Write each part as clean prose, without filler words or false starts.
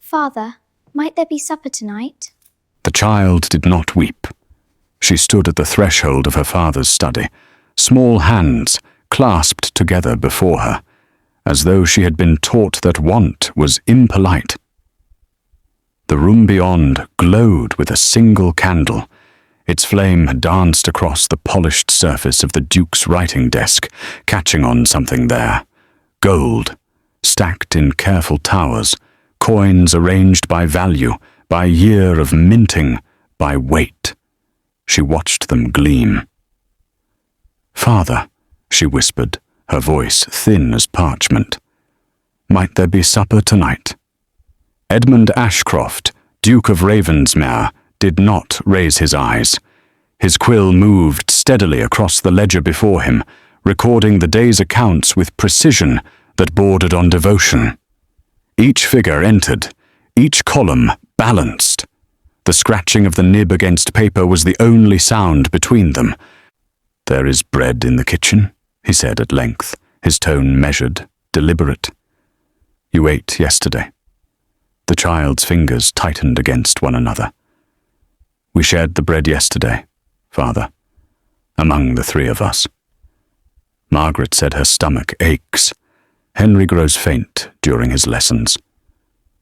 Father, might there be supper tonight? The child did not weep. She stood at the threshold of her father's study, small hands clasped together before her, as though she had been taught that want was impolite. The room beyond glowed with a single candle. Its flame danced across the polished surface of the Duke's writing desk, catching on something there. Gold, stacked in careful towers, coins arranged by value, by year of minting, by weight. She watched them gleam. "Father," she whispered, her voice thin as parchment, "might there be supper tonight?" Edmund Ashcroft, Duke of Ravensmere, did not raise his eyes. His quill moved steadily across the ledger before him, recording the day's accounts with precision that bordered on devotion. Each figure entered, each column balanced. The scratching of the nib against paper was the only sound between them. "There is bread in the kitchen," he said at length, his tone measured, deliberate. "You ate yesterday." The child's fingers tightened against one another. "We shared the bread yesterday, Father, among the three of us." Margaret said her stomach aches. Henry grows faint during his lessons.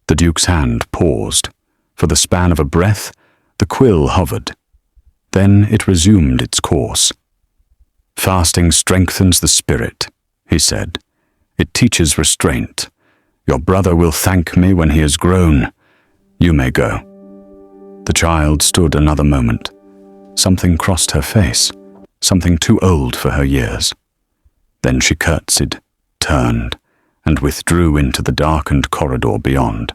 The Duke's hand paused. For the span of a breath, the quill hovered. Then it resumed its course. "Fasting strengthens the spirit," he said. "It teaches restraint. Your brother will thank me when he is grown. You may go." The child stood another moment. Something crossed her face, something too old for her years. Then she curtsied, turned, and withdrew into the darkened corridor beyond.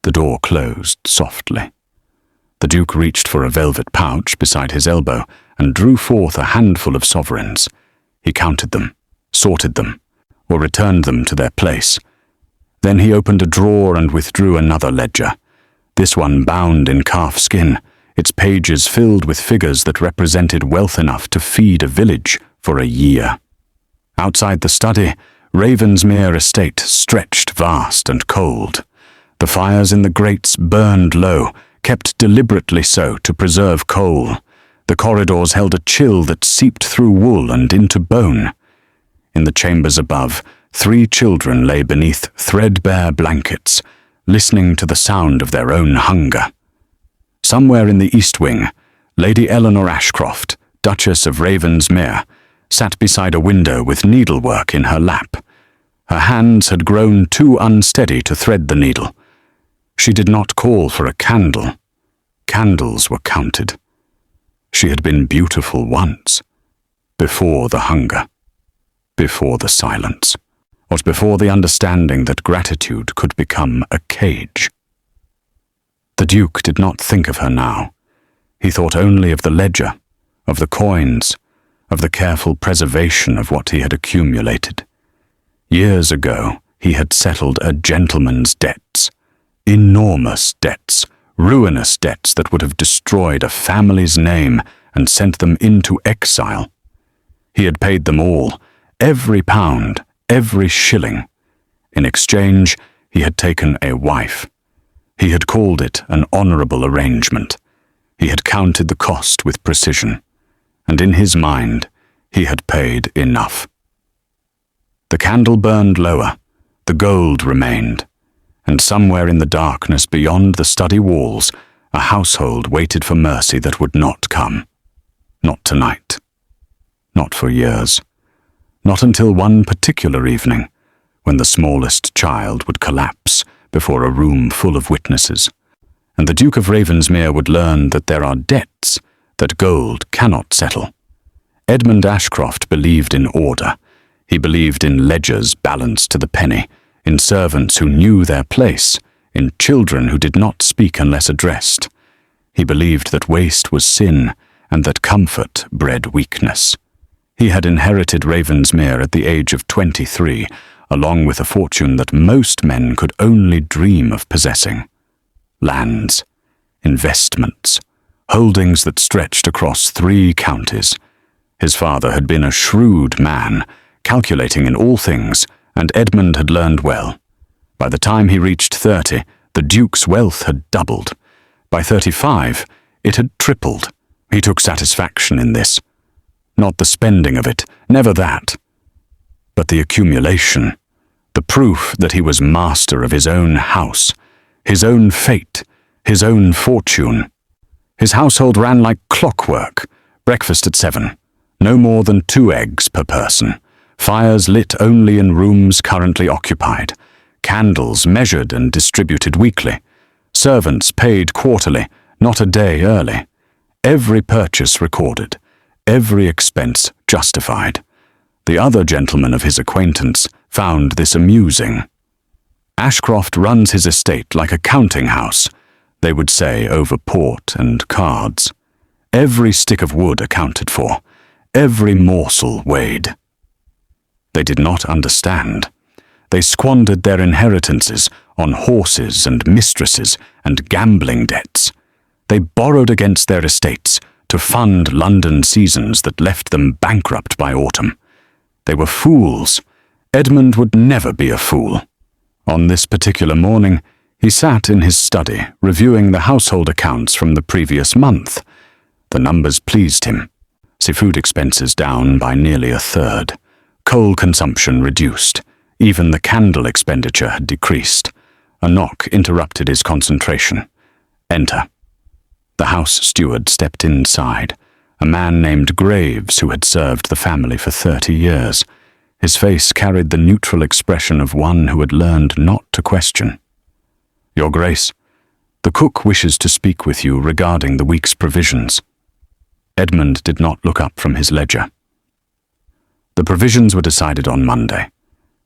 The door closed softly. The Duke reached for a velvet pouch beside his elbow and drew forth a handful of sovereigns. He counted them, sorted them, or returned them to their place. Then he opened a drawer and withdrew another ledger, this one bound in calf skin, its pages filled with figures that represented wealth enough to feed a village for a year. Outside the study, Ravensmere estate stretched vast and cold. The fires in the grates burned low, kept deliberately so to preserve coal. The corridors held a chill that seeped through wool and into bone. In the chambers above, 3 children lay beneath threadbare blankets, listening to the sound of their own hunger. Somewhere in the east wing, Lady Eleanor Ashcroft, Duchess of Ravensmere, sat beside a window with needlework in her lap. Her hands had grown too unsteady to thread the needle. She did not call for a candle. Candles were counted. She had been beautiful once, before the hunger, before the silence, or before the understanding that gratitude could become a cage. The Duke did not think of her now. He thought only of the ledger, of the coins, of the careful preservation of what he had accumulated. Years ago, he had settled a gentleman's debts, enormous debts, ruinous debts that would have destroyed a family's name and sent them into exile. He had paid them all, every pound, every shilling. In exchange, he had taken a wife. He had called it an honorable arrangement. He had counted the cost with precision, and in his mind, he had paid enough. The candle burned lower, the gold remained, and somewhere in the darkness beyond the study walls, a household waited for mercy that would not come. Not tonight. Not for years. Not until one particular evening, when the smallest child would collapse before a room full of witnesses, and the Duke of Ravensmere would learn that there are debts that gold cannot settle. Edmund Ashcroft believed in order. He believed in ledgers balanced to the penny, in servants who knew their place, in children who did not speak unless addressed. He believed that waste was sin, and that comfort bred weakness. He had inherited Ravensmere at the age of 23, along with a fortune that most men could only dream of possessing. Lands, investments, holdings that stretched across 3 counties. His father had been a shrewd man, calculating in all things, and Edmund had learned well. By the time he reached 30, The Duke's wealth had doubled. By 35, it had tripled. He took satisfaction in this. Not the spending of it, never that. But the accumulation, the proof that he was master of his own house, his own fate, his own fortune. His household ran like clockwork. Breakfast at 7. No more than 2 eggs per person. Fires lit only in rooms currently occupied. Candles measured and distributed weekly. Servants paid quarterly, not a day early. Every purchase recorded. Every expense justified. The other gentlemen of his acquaintance found this amusing. Ashcroft runs his estate like a counting house, they would say over port and cards. Every stick of wood accounted for, every morsel weighed. They did not understand. They squandered their inheritances on horses and mistresses and gambling debts. They borrowed against their estates to fund London seasons that left them bankrupt by autumn. They were fools. Edmund would never be a fool. On this particular morning, he sat in his study, reviewing the household accounts from the previous month. The numbers pleased him. Food expenses down by nearly 1/3. Coal consumption reduced. Even the candle expenditure had decreased. A knock interrupted his concentration. Enter. The house steward stepped inside, a man named Graves who had served the family for 30 years. His face carried the neutral expression of one who had learned not to question. Your Grace, the cook wishes to speak with you regarding the week's provisions. Edmund did not look up from his ledger. The provisions were decided on Monday.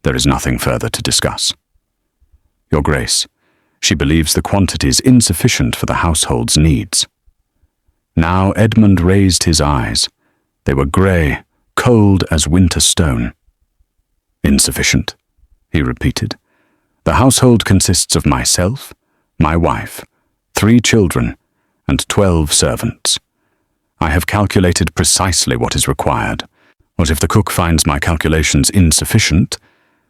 There is nothing further to discuss. Your Grace, she believes the quantities insufficient for the household's needs. Now Edmund raised his eyes. They were grey, cold as winter stone. Insufficient, he repeated. The household consists of myself, my wife, 3 children, and 12 servants. I have calculated precisely what is required. What if the cook finds my calculations insufficient?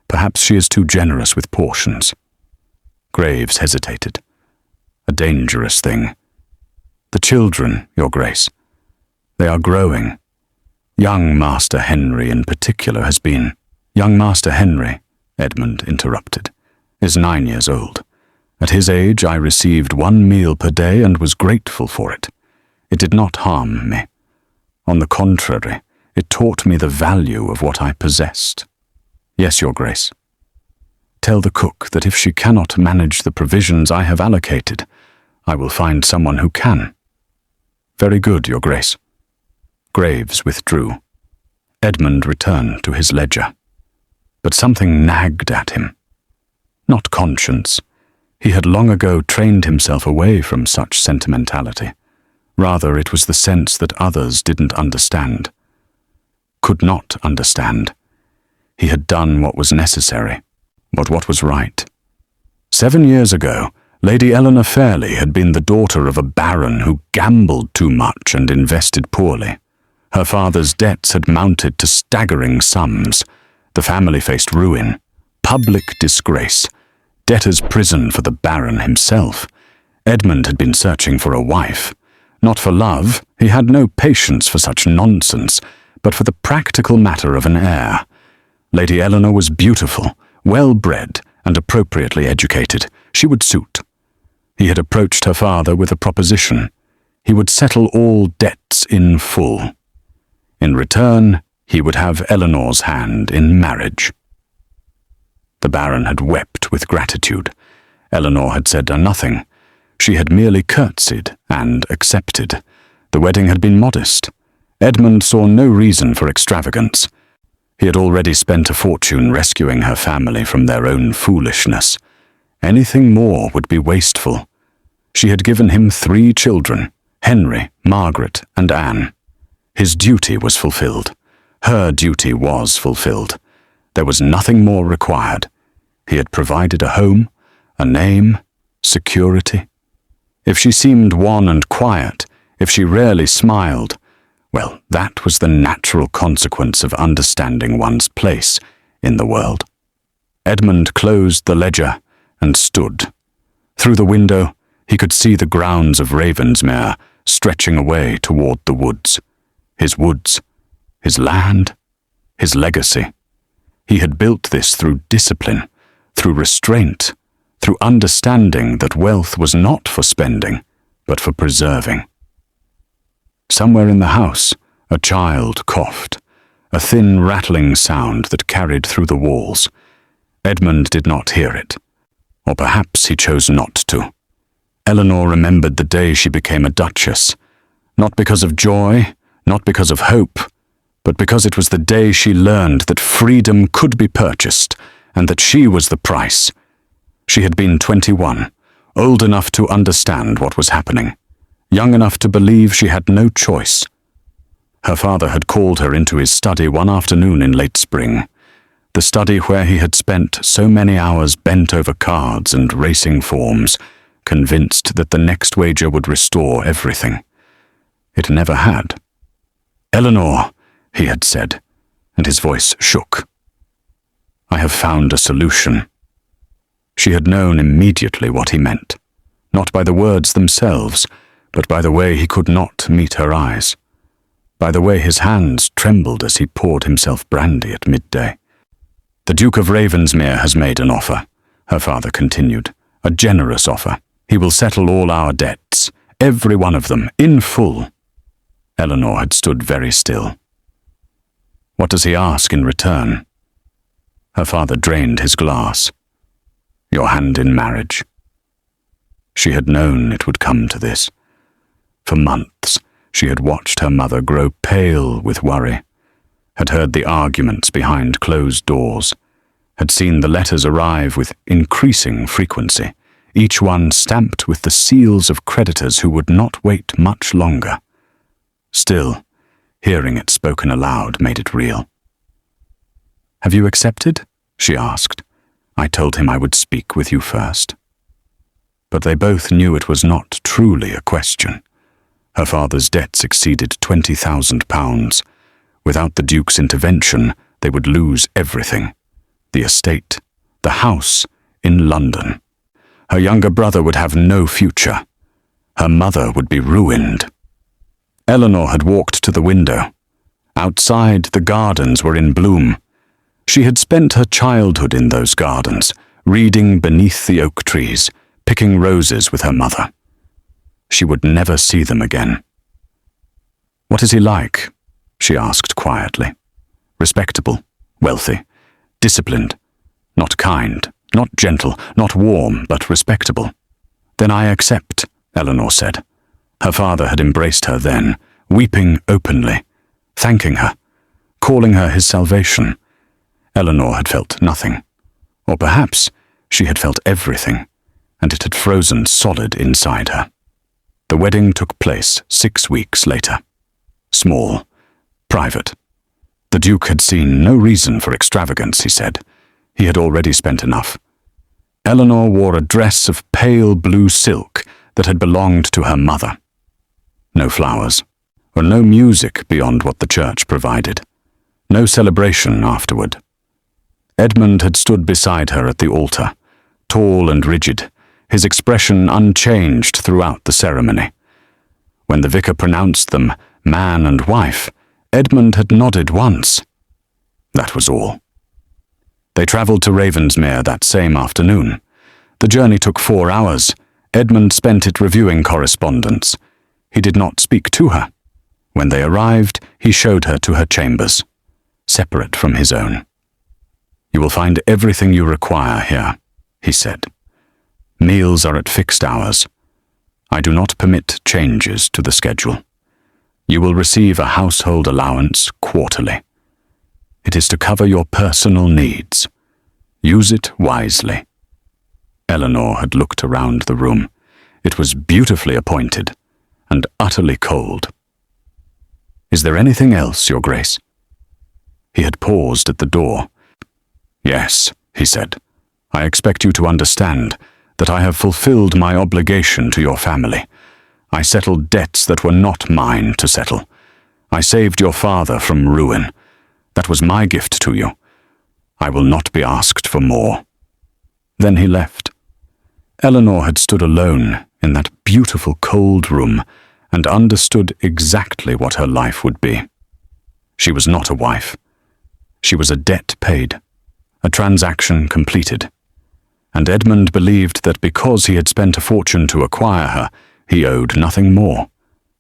Perhaps she is too generous with portions. Graves hesitated. A dangerous thing. The children, Your Grace. They are growing. Young Master Henry in particular has been. Young Master Henry, Edmund interrupted, is 9 years old. At his age I received 1 meal per day and was grateful for it. It did not harm me. On the contrary, it taught me the value of what I possessed. Yes, Your Grace. Tell the cook that if she cannot manage the provisions I have allocated, I will find someone who can. Very good, Your Grace. Graves withdrew. Edmund returned to his ledger. But something nagged at him. Not conscience. He had long ago trained himself away from such sentimentality. Rather, it was the sense that others didn't understand. Could not understand. He had done what was necessary, but what was right. 7 years ago, Lady Eleanor Fairley had been the daughter of a baron who gambled too much and invested poorly. Her father's debts had mounted to staggering sums. The family faced ruin, public disgrace, debtor's prison for the baron himself. Edmund had been searching for a wife. Not for love, he had no patience for such nonsense, but for the practical matter of an heir. Lady Eleanor was beautiful, well-bred, and appropriately educated. She would suit. He had approached her father with a proposition. He would settle all debts in full. In return, he would have Eleanor's hand in marriage. The baron had wept with gratitude. Eleanor had said nothing. She had merely curtsied and accepted. The wedding had been modest. Edmund saw no reason for extravagance. He had already spent a fortune rescuing her family from their own foolishness. Anything more would be wasteful. She had given him 3 children, Henry, Margaret, and Anne. His duty was fulfilled. Her duty was fulfilled. There was nothing more required. He had provided a home, a name, security. If she seemed wan and quiet, if she rarely smiled, well, that was the natural consequence of understanding one's place in the world. Edmund closed the ledger and stood. Through the window, he could see the grounds of Ravensmere stretching away toward the woods. His woods, his land, his legacy. He had built this through discipline, through restraint, through understanding that wealth was not for spending, but for preserving. Somewhere in the house, a child coughed, a thin rattling sound that carried through the walls. Edmund did not hear it, or perhaps he chose not to. Eleanor remembered the day she became a duchess, not because of joy, not because of hope, but because it was the day she learned that freedom could be purchased and that she was the price. She had been 21, old enough to understand what was happening, young enough to believe she had no choice. Her father had called her into his study one afternoon in late spring, the study where he had spent so many hours bent over cards and racing forms, convinced that the next wager would restore everything. It never had. "Eleanor," he had said, and his voice shook. "I have found a solution." She had known immediately what he meant, not by the words themselves, but by the way he could not meet her eyes, by the way his hands trembled as he poured himself brandy at midday. "The Duke of Ravensmere has made an offer," her father continued, "a generous offer. He will settle all our debts, every one of them, in full." Eleanor had stood very still. "What does he ask in return?" Her father drained his glass. "Your hand in marriage." She had known it would come to this. For months, she had watched her mother grow pale with worry, had heard the arguments behind closed doors, had seen the letters arrive with increasing frequency, each one stamped with the seals of creditors who would not wait much longer. Still, hearing it spoken aloud made it real. "Have you accepted?" she asked. "I told him I would speak with you first." But they both knew it was not truly a question. Her father's debts exceeded £20,000. Without the Duke's intervention, they would lose everything. The estate, the house in London. Her younger brother would have no future. Her mother would be ruined. Eleanor had walked to the window. Outside, the gardens were in bloom. She had spent her childhood in those gardens, reading beneath the oak trees, picking roses with her mother. She would never see them again. "What is he like?" she asked quietly. "Respectable, wealthy, disciplined, not kind, not gentle, not warm, but respectable." "Then I accept," Eleanor said. Her father had embraced her then, weeping openly, thanking her, calling her his salvation. Eleanor had felt nothing, or perhaps she had felt everything, and it had frozen solid inside her. The wedding took place 6 weeks later. Small, private. The Duke had seen no reason for extravagance, he said. He had already spent enough. Eleanor wore a dress of pale blue silk that had belonged to her mother. No flowers, or no music beyond what the church provided. No celebration afterward. Edmund had stood beside her at the altar, tall and rigid, his expression unchanged throughout the ceremony. When the vicar pronounced them man and wife, Edmund had nodded once. That was all. They travelled to Ravensmere that same afternoon. The journey took 4 hours. Edmund spent it reviewing correspondence. He did not speak to her. When they arrived, he showed her to her chambers, separate from his own. "You will find everything you require here," he said. "Meals are at fixed hours. I do not permit changes to the schedule. You will receive a household allowance quarterly. It is to cover your personal needs. Use it wisely." Eleanor had looked around the room. It was beautifully appointed and utterly cold. "Is there anything else, Your Grace?" He had paused at the door. "Yes," he said. "I expect you to understand that I have fulfilled my obligation to your family. I settled debts that were not mine to settle. I saved your father from ruin. That was my gift to you. I will not be asked for more." Then he left. Eleanor had stood alone in that beautiful cold room and understood exactly what her life would be. She was not a wife. She was a debt paid, a transaction completed. And Edmund believed that because he had spent a fortune to acquire her, he owed nothing more.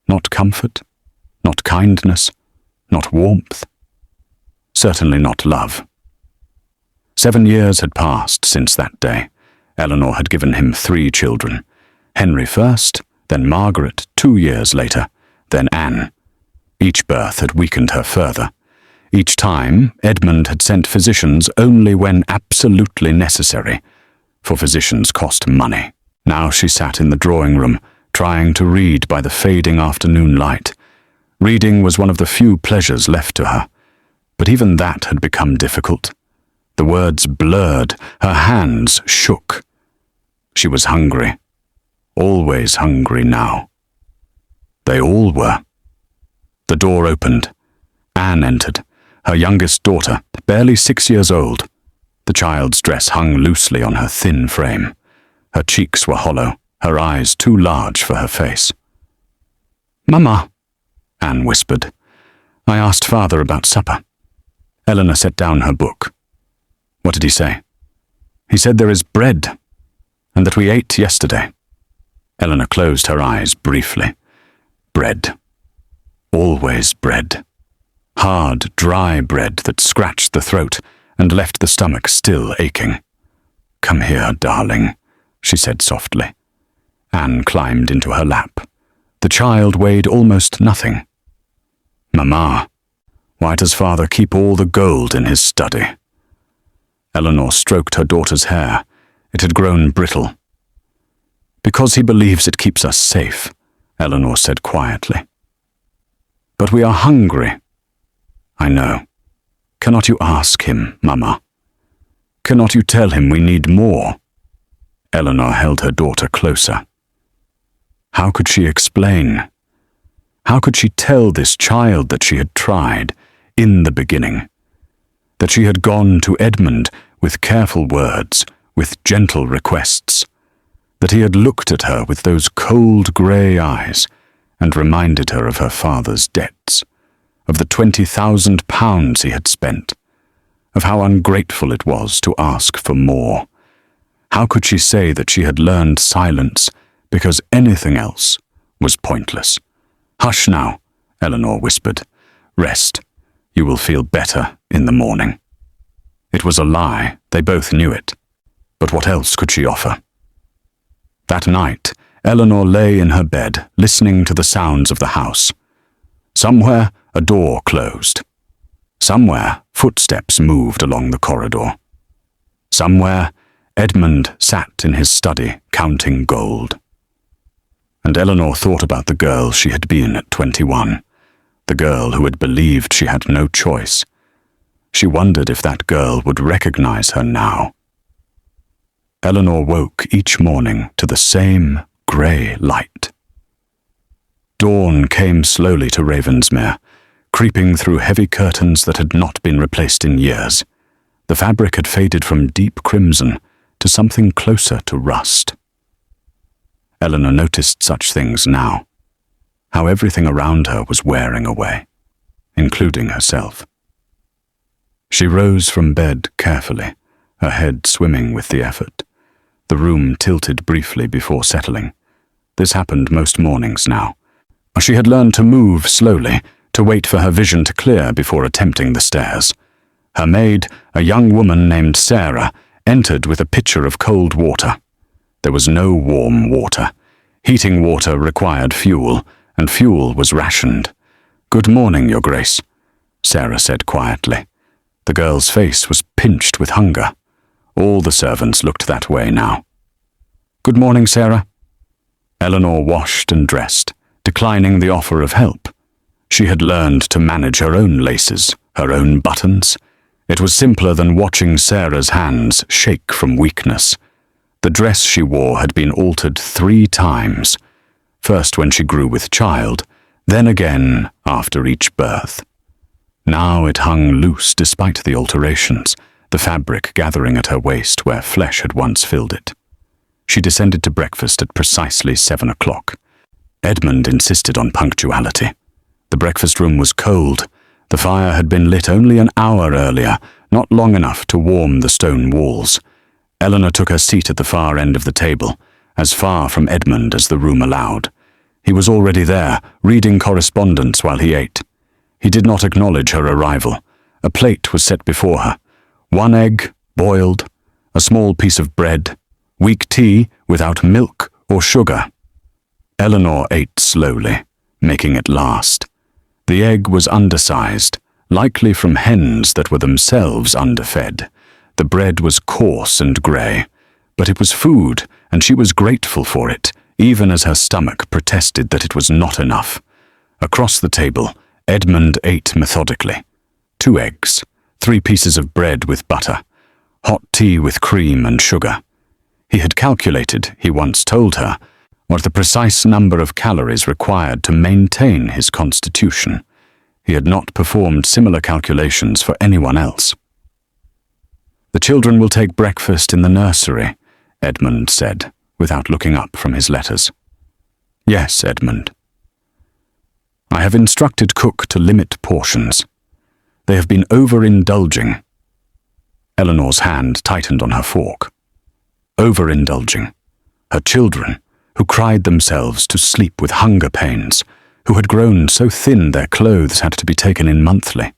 Not comfort, not kindness, not warmth. Certainly not love. 7 years had passed since that day. Eleanor had given him 3 children. Henry first, then Margaret 2 years later, then Anne. Each birth had weakened her further. Each time, Edmund had sent physicians only when absolutely necessary, for physicians cost money. Now she sat in the drawing room, trying to read by the fading afternoon light. Reading was one of the few pleasures left to her, but even that had become difficult. The words blurred, her hands shook. She was hungry, always hungry now. They all were. The door opened. Anne entered, her youngest daughter, barely 6 years old. The child's dress hung loosely on her thin frame. Her cheeks were hollow, her eyes too large for her face. "Mama," Anne whispered. "I asked Father about supper." Eleanor set down her book. "What did he say?" "He said there is bread, and that we ate yesterday." Eleanor closed her eyes briefly. Bread. Always bread. Hard, dry bread that scratched the throat and left the stomach still aching. "Come here, darling," she said softly. Anne climbed into her lap. The child weighed almost nothing. "Mama, why does Father keep all the gold in his study?" Eleanor stroked her daughter's hair. It had grown brittle. "Because he believes it keeps us safe," Eleanor said quietly. "But we are hungry." "I know. Cannot you ask him, Mama? Cannot you tell him we need more?" Eleanor held her daughter closer. How could she explain? How could she tell this child that she had tried, in the beginning? That she had gone to Edmund with careful words, with gentle requests? That he had looked at her with those cold grey eyes and reminded her of her father's debts, of the £20,000 he had spent, of how ungrateful it was to ask for more? How could she say that she had learned silence because anything else was pointless? "Hush now," Eleanor whispered. "Rest. You will feel better in the morning." It was a lie, they both knew it. But what else could she offer? That night, Eleanor lay in her bed, listening to the sounds of the house. Somewhere, a door closed. Somewhere, footsteps moved along the corridor. Somewhere, Edmund sat in his study, counting gold. And Eleanor thought about the girl she had been at 21, the girl who had believed she had no choice. She wondered if that girl would recognize her now. Eleanor woke each morning to the same grey light. Dawn came slowly to Ravensmere, creeping through heavy curtains that had not been replaced in years. The fabric had faded from deep crimson to something closer to rust. Eleanor noticed such things now, how everything around her was wearing away, including herself. She rose from bed carefully, her head swimming with the effort. The room tilted briefly before settling. This happened most mornings now. She had learned to move slowly, to wait for her vision to clear before attempting the stairs. Her maid, a young woman named Sarah, entered with a pitcher of cold water. There was no warm water. Heating water required fuel, and fuel was rationed. "Good morning, Your Grace," Sarah said quietly. The girl's face was pinched with hunger. All the servants looked that way now. "Good morning, Sarah." Eleanor washed and dressed, declining the offer of help. She had learned to manage her own laces, her own buttons. It was simpler than watching Sarah's hands shake from weakness. The dress she wore had been altered 3 times, first when she grew with child, then again after each birth. Now it hung loose despite the alterations, the fabric gathering at her waist where flesh had once filled it. She descended to breakfast at precisely 7 o'clock. Edmund insisted on punctuality. The breakfast room was cold. The fire had been lit only an hour earlier, not long enough to warm the stone walls. Eleanor took her seat at the far end of the table, as far from Edmund as the room allowed. He was already there, reading correspondence while he ate. He did not acknowledge her arrival. A plate was set before her. 1 egg, boiled, a small piece of bread, weak tea without milk or sugar. Eleanor ate slowly, making it last. The egg was undersized, likely from hens that were themselves underfed. The bread was coarse and grey, but it was food, and she was grateful for it, even as her stomach protested that it was not enough. Across the table, Edmund ate methodically. 2 eggs, 3 pieces of bread with butter, hot tea with cream and sugar. He had calculated, he once told her, what the precise number of calories required to maintain his constitution. He had not performed similar calculations for anyone else. "The children will take breakfast in the nursery," Edmund said, without looking up from his letters. "Yes, Edmund." "I have instructed cook to limit portions. They have been overindulging." Eleanor's hand tightened on her fork. Overindulging. Her children, who cried themselves to sleep with hunger pains, who had grown so thin their clothes had to be taken in monthly.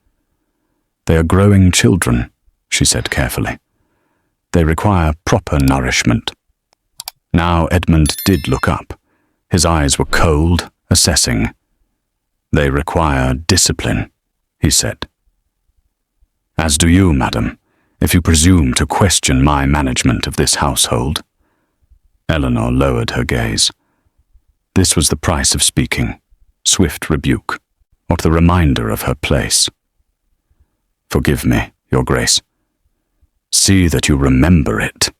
"They are growing children," she said carefully. "They require proper nourishment." Now Edmund did look up. His eyes were cold, assessing. "They require discipline," he said. "As do you, madam, if you presume to question my management of this household." Eleanor lowered her gaze. This was the price of speaking, swift rebuke, what the reminder of her place. "Forgive me, Your Grace." "See that you remember it."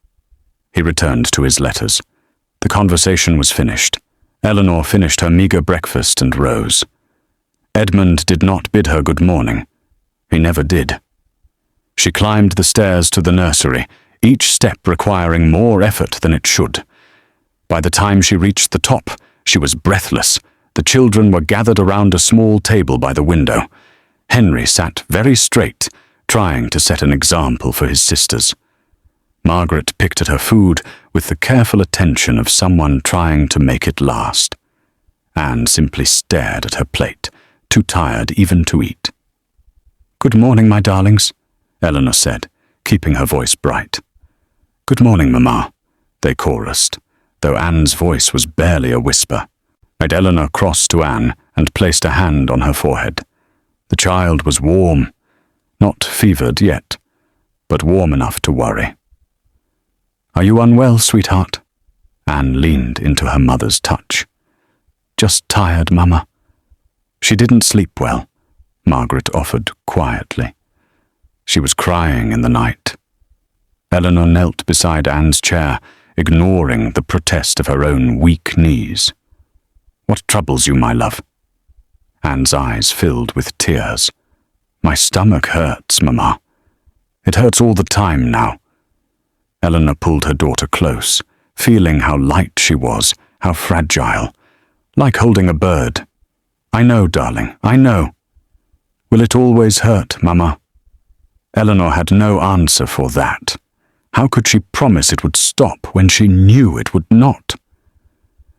He returned to his letters. The conversation was finished. Eleanor finished her meagre breakfast and rose. Edmund did not bid her good morning. He never did. She climbed the stairs to the nursery, each step requiring more effort than it should. By the time she reached the top, she was breathless. The children were gathered around a small table by the window. Henry sat very straight, trying to set an example for his sisters. Margaret picked at her food with the careful attention of someone trying to make it last. Anne simply stared at her plate, too tired even to eat. "Good morning, my darlings," Eleanor said, keeping her voice bright. "Good morning, Mamma," they chorused, though Anne's voice was barely a whisper. Eleanor crossed to Anne and placed a hand on her forehead. The child was warm, not fevered yet, but warm enough to worry. "Are you unwell, sweetheart?" Anne leaned into her mother's touch. "Just tired, Mama." "She didn't sleep well," Margaret offered quietly. "She was crying in the night." Eleanor knelt beside Anne's chair, ignoring the protest of her own weak knees. "What troubles you, my love?" Anne's eyes filled with tears. "My stomach hurts, Mamma. It hurts all the time now." Eleanor pulled her daughter close, feeling how light she was, how fragile, like holding a bird. "I know, darling, I know." "Will it always hurt, Mamma?" Eleanor had no answer for that. How could she promise it would stop when she knew it would not?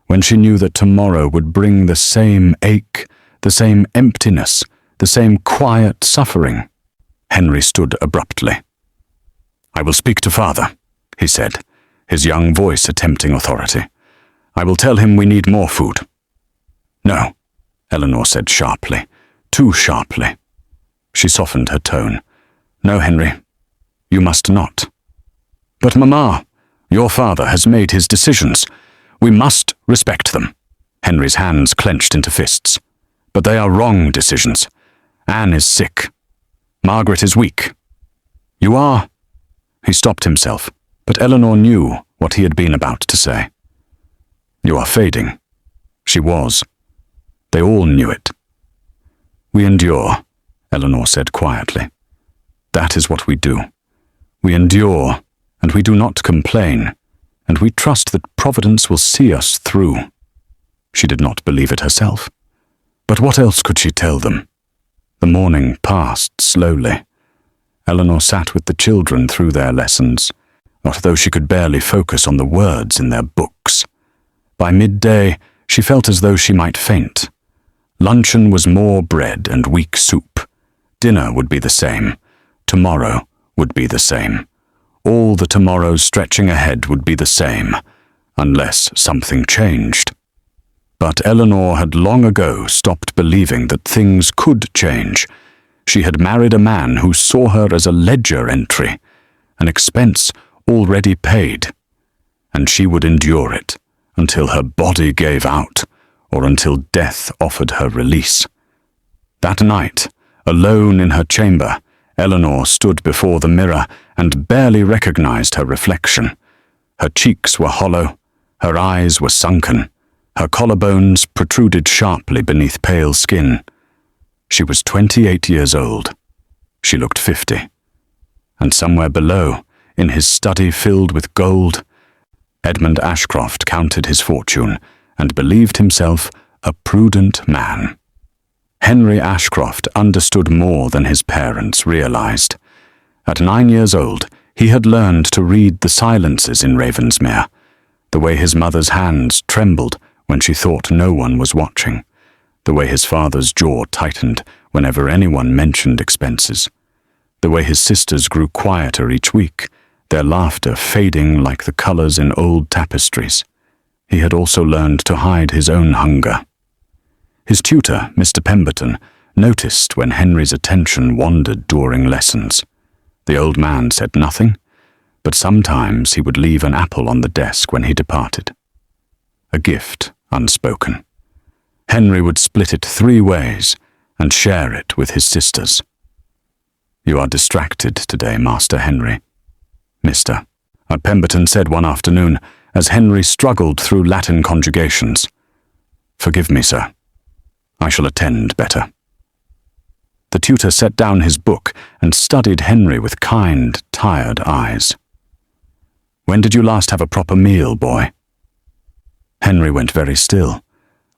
When she knew that tomorrow would bring the same ache, the same emptiness, the same quiet suffering? Henry stood abruptly. "I will speak to Father," he said, his young voice attempting authority. "I will tell him we need more food." "No," Eleanor said sharply, too sharply. She softened her tone. "No, Henry, you must not." "But Mamma, your father has made his decisions. We must respect them." Henry's hands clenched into fists. "But they are wrong decisions. Anne is sick. Margaret is weak. You are—" He stopped himself, but Eleanor knew what he had been about to say. "You are fading." She was. They all knew it. "We endure," Eleanor said quietly. "That is what we do. We endure, and we do not complain, and we trust that Providence will see us through. She did not believe it herself. But what else could she tell them? The morning passed slowly. Eleanor sat with the children through their lessons, not though she could barely focus on the words in their books. By midday, she felt as though she might faint. Luncheon was more bread and weak soup. Dinner would be the same. Tomorrow would be the same. All the tomorrows stretching ahead would be the same, unless something changed. But Eleanor had long ago stopped believing that things could change. She had married a man who saw her as a ledger entry, an expense already paid, and she would endure it until her body gave out or until death offered her release. That night, alone in her chamber, Eleanor stood before the mirror and barely recognized her reflection. Her cheeks were hollow, her eyes were sunken, her collarbones protruded sharply beneath pale skin. She was 28 years old. She looked 50. And somewhere below, in his study filled with gold, Edmund Ashcroft counted his fortune and believed himself a prudent man. Henry Ashcroft understood more than his parents realized. At 9 years old, he had learned to read the silences in Ravensmere, the way his mother's hands trembled when she thought no one was watching, the way his father's jaw tightened whenever anyone mentioned expenses, the way his sisters grew quieter each week, their laughter fading like the colors in old tapestries. He had also learned to hide his own hunger. His tutor, Mr. Pemberton, noticed when Henry's attention wandered during lessons. The old man said nothing, but sometimes he would leave an apple on the desk when he departed. A gift unspoken. Henry would split it 3 ways and share it with his sisters. "You are distracted today, Master Henry." "Mr." Pemberton said one afternoon as Henry struggled through Latin conjugations. "Forgive me, sir. I shall attend better." The tutor set down his book and studied Henry with kind, tired eyes. "When did you last have a proper meal, boy?" Henry went very still.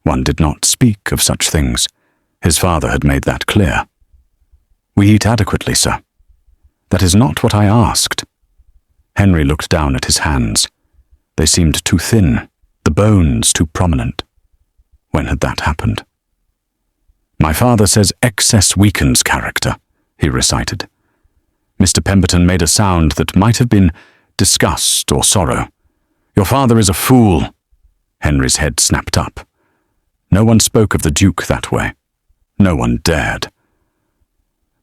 One did not speak of such things. His father had made that clear. "We eat adequately, sir." "That is not what I asked." Henry looked down at his hands. They seemed too thin, the bones too prominent. When had that happened? "My father says excess weakens character," he recited. Mr. Pemberton made a sound that might have been disgust or sorrow. "Your father is a fool." Henry's head snapped up. No one spoke of the Duke that way. No one dared.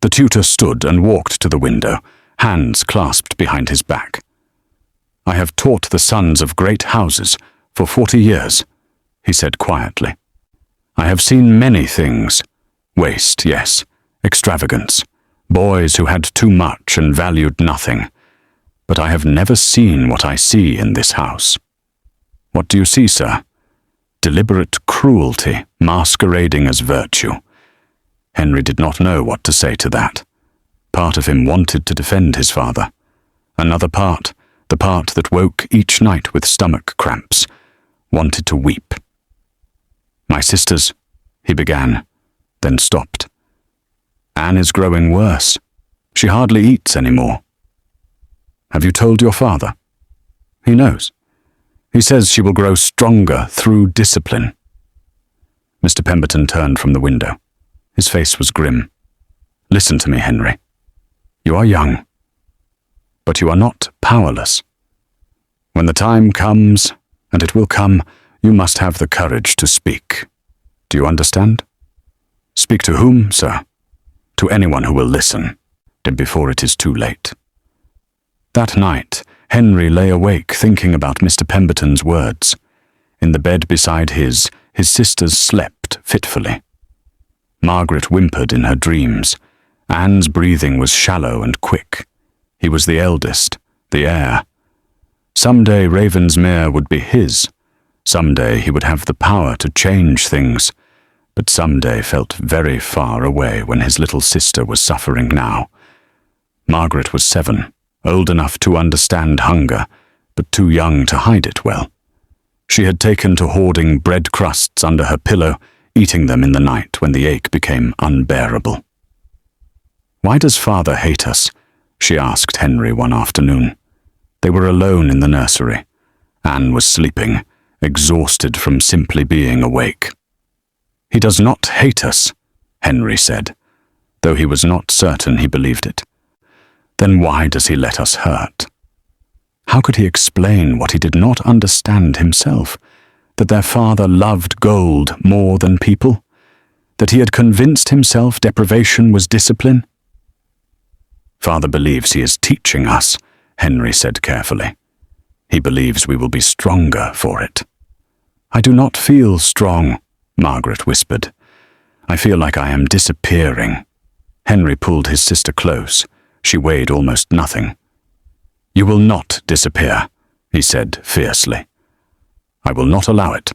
The tutor stood and walked to the window, hands clasped behind his back. "I have taught the sons of great houses for 40 years, he said quietly. "I have seen many things. Waste, yes, extravagance, boys who had too much and valued nothing. But I have never seen what I see in this house." "What do you see, sir?" "Deliberate cruelty masquerading as virtue." Henry did not know what to say to that. Part of him wanted to defend his father. Another part, the part that woke each night with stomach cramps, wanted to weep. "My sisters," he began, then stopped. "Anne is growing worse. She hardly eats anymore." "Have you told your father?" "He knows. He says she will grow stronger through discipline." Mr. Pemberton turned from the window. His face was grim. "Listen to me, Henry. You are young, but you are not powerless. When the time comes, and it will come, you must have the courage to speak. Do you understand?" "Speak to whom, sir?" "To anyone who will listen, before it is too late." That night, Henry lay awake thinking about Mr. Pemberton's words. In the bed beside his sisters slept fitfully. Margaret whimpered in her dreams. Anne's breathing was shallow and quick. He was the eldest, the heir. Someday Ravensmere would be his. Someday he would have the power to change things. But someday felt very far away when his little sister was suffering now. Margaret was 7, old enough to understand hunger, but too young to hide it well. She had taken to hoarding bread crusts under her pillow, eating them in the night when the ache became unbearable. "Why does father hate us?" she asked Henry one afternoon. They were alone in the nursery. Anne was sleeping, exhausted from simply being awake. "He does not hate us," Henry said, though he was not certain he believed it. "Then why does he let us hurt?" How could he explain what he did not understand himself? That their father loved gold more than people? That he had convinced himself deprivation was discipline? "Father believes he is teaching us," Henry said carefully. "He believes we will be stronger for it." "I do not feel strong," Margaret whispered. "I feel like I am disappearing." Henry pulled his sister close. She weighed almost nothing. "You will not disappear," he said fiercely. "I will not allow it."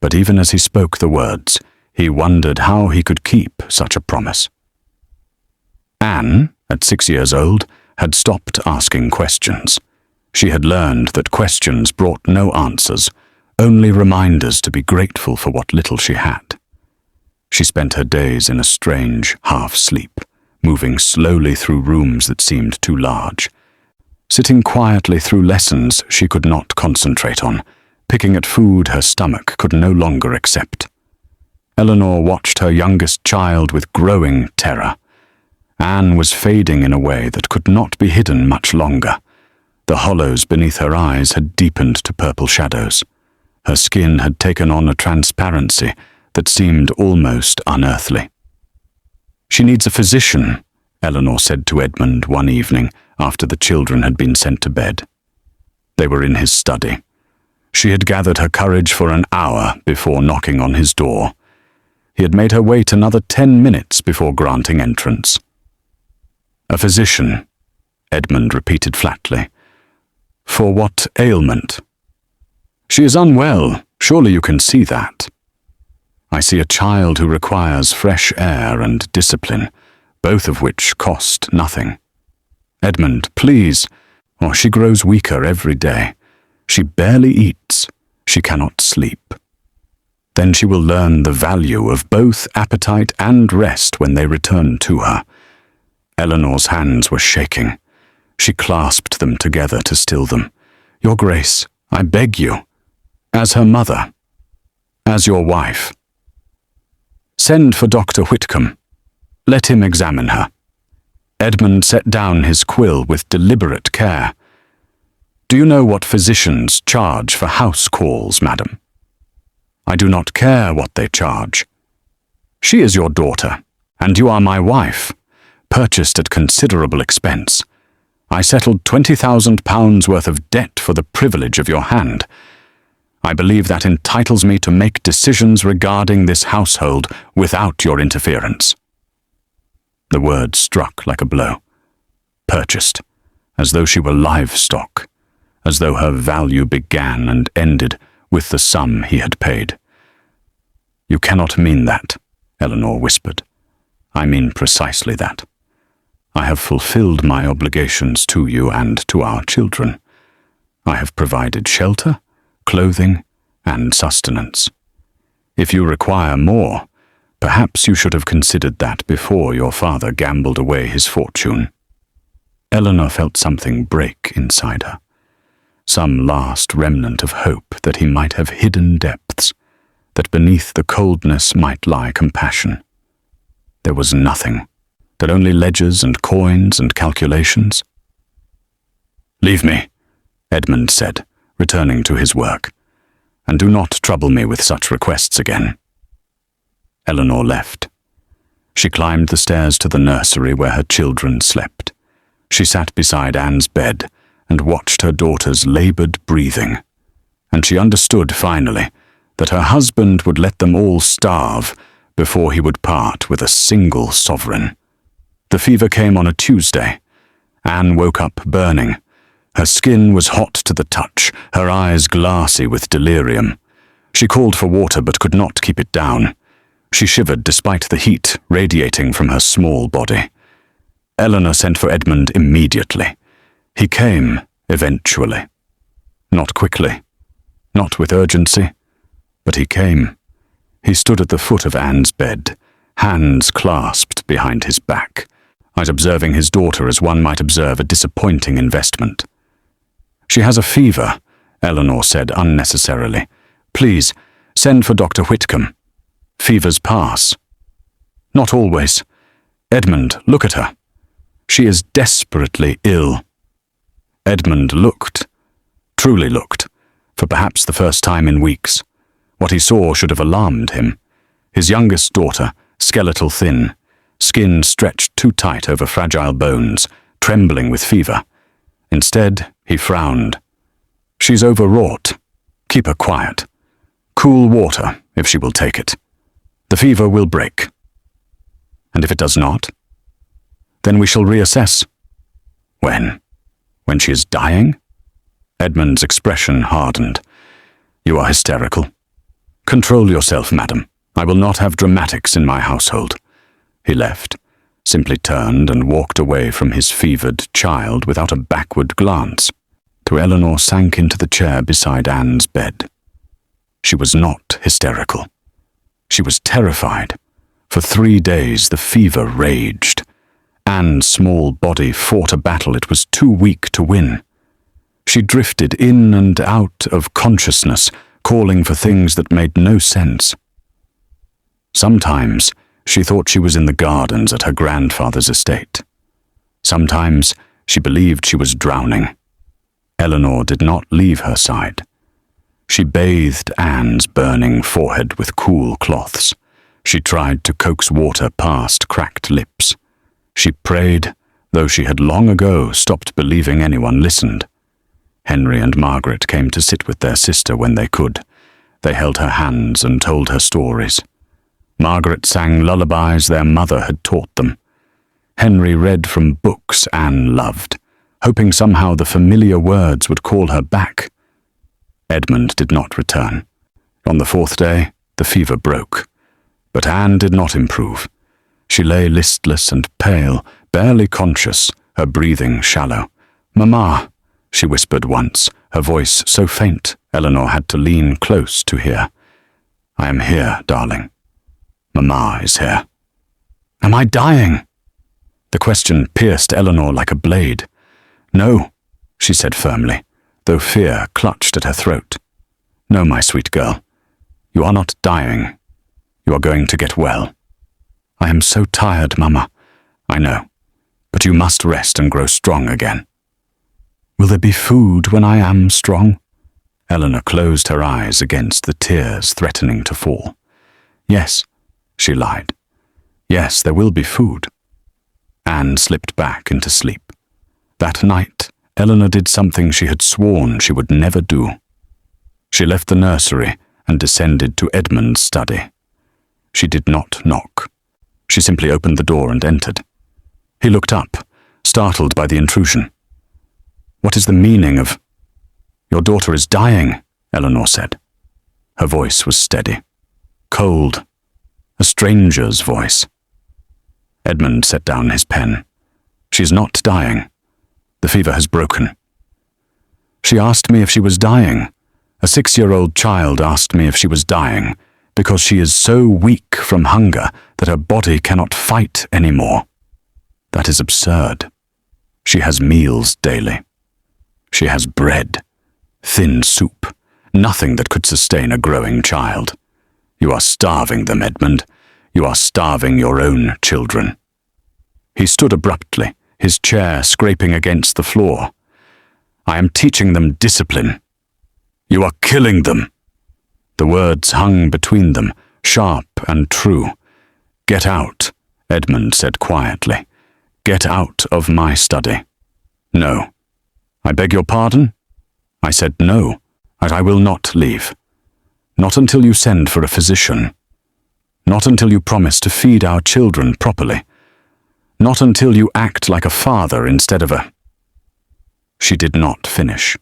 But even as he spoke the words, he wondered how he could keep such a promise. Anne, at 6 years old, had stopped asking questions. She had learned that questions brought no answers, only reminders to be grateful for what little she had. She spent her days in a strange half-sleep, moving slowly through rooms that seemed too large, sitting quietly through lessons she could not concentrate on, picking at food her stomach could no longer accept. Eleanor watched her youngest child with growing terror. Anne was fading in a way that could not be hidden much longer. The hollows beneath her eyes had deepened to purple shadows. Her skin had taken on a transparency that seemed almost unearthly. "She needs a physician," Eleanor said to Edmund one evening after the children had been sent to bed. They were in his study. She had gathered her courage for an hour before knocking on his door. He had made her wait another 10 minutes before granting entrance. "A physician," Edmund repeated flatly. "For what ailment?" "She is unwell. Surely you can see that." "I see a child who requires fresh air and discipline, both of which cost nothing." "Edmund, please. Oh, she grows weaker every day. She barely eats. She cannot sleep. Then she will learn the value of both appetite and rest when they return to her." Eleanor's hands were shaking. She clasped them together to still them. "Your Grace, I beg you, as her mother, as your wife. Send for Dr. Whitcomb. Let him examine her." Edmund set down his quill with deliberate care. "Do you know what physicians charge for house calls, madam?" "I do not care what they charge. She is your daughter, and you are my wife, purchased at considerable expense. I settled £20,000 worth of debt for the privilege of your hand. I believe that entitles me to make decisions regarding this household without your interference." The word struck like a blow. Purchased, as though she were livestock, as though her value began and ended with the sum he had paid. "You cannot mean that," Eleanor whispered. "I mean precisely that. I have fulfilled my obligations to you and to our children. I have provided shelter, clothing, and sustenance. If you require more, perhaps you should have considered that before your father gambled away his fortune." Eleanor felt something break inside her, some last remnant of hope that he might have hidden depths, that beneath the coldness might lie compassion. There was nothing, that only ledgers and coins and calculations. "Leave me," Edmund said, returning to his work, "and do not trouble me with such requests again." Eleanor left. She climbed the stairs to the nursery where her children slept. She sat beside Anne's bed and watched her daughter's labored breathing, and she understood finally that her husband would let them all starve before he would part with a single sovereign. The fever came on a Tuesday. Anne woke up burning. Her skin was hot to the touch, her eyes glassy with delirium. She called for water but could not keep it down. She shivered despite the heat radiating from her small body. Eleanor sent for Edmund immediately. He came, eventually. Not quickly, not with urgency, but he came. He stood at the foot of Anne's bed, hands clasped behind his back, observing his daughter as one might observe a disappointing investment. "She has a fever," Eleanor said unnecessarily. "Please, send for Dr. Whitcomb. Fevers pass." "Not always. Edmund, look at her. She is desperately ill." Edmund looked, truly looked, for perhaps the first time in weeks. What he saw should have alarmed him. His youngest daughter, skeletal thin, skin stretched too tight over fragile bones, trembling with fever. Instead, he frowned. "She's overwrought. Keep her quiet. Cool water, if she will take it. The fever will break. And if it does not, then we shall reassess." "When? When she is dying?" Edmund's expression hardened. "You are hysterical. Control yourself, madam. I will not have dramatics in my household." He left, simply turned and walked away from his fevered child without a backward glance, till Eleanor sank into the chair beside Anne's bed. She was not hysterical. She was terrified. For 3 days the fever raged. Anne's small body fought a battle it was too weak to win. She drifted in and out of consciousness, calling for things that made no sense. Sometimes she thought she was in the gardens at her grandfather's estate. Sometimes she believed she was drowning. Eleanor did not leave her side. She bathed Anne's burning forehead with cool cloths. She tried to coax water past cracked lips. She prayed, though she had long ago stopped believing anyone listened. Henry and Margaret came to sit with their sister when they could. They held her hands and told her stories. Margaret sang lullabies their mother had taught them. Henry read from books Anne loved, hoping somehow the familiar words would call her back. Edmund did not return. On the 4th day, the fever broke. But Anne did not improve. She lay listless and pale, barely conscious, her breathing shallow. "Mamma," she whispered once, her voice so faint Eleanor had to lean close to hear. "I am here, darling. Mamma is here." "Am I dying?" The question pierced Eleanor like a blade. "No," she said firmly, though fear clutched at her throat. "No, my sweet girl. You are not dying. You are going to get well." "I am so tired, Mamma." "I know, but you must rest and grow strong again." "Will there be food when I am strong?" Eleanor closed her eyes against the tears threatening to fall. "Yes," she lied. "Yes, there will be food." Anne slipped back into sleep. That night, Eleanor did something she had sworn she would never do. She left the nursery and descended to Edmund's study. She did not knock. She simply opened the door and entered. He looked up, startled by the intrusion. "What is the meaning of—" "Your daughter is dying," Eleanor said. Her voice was steady, cold, a stranger's voice. Edmund set down his pen. "She is not dying. The fever has broken." "She asked me if she was dying. A 6-year-old child asked me if she was dying, because she is so weak from hunger that her body cannot fight anymore. That is absurd. She has meals daily. She has bread, thin soup, nothing that could sustain a growing child. You are starving them, Edmund. You are starving your own children." He stood abruptly, his chair scraping against the floor. "I am teaching them discipline. You are killing them." The words hung between them, sharp and true. "Get out," Edmund said quietly. "Get out of my study." "No." "I beg your pardon?" I said no, that I will not leave. Not until you send for a physician. Not until you promise to feed our children properly. Not until you act like a father instead of a—" She did not finish.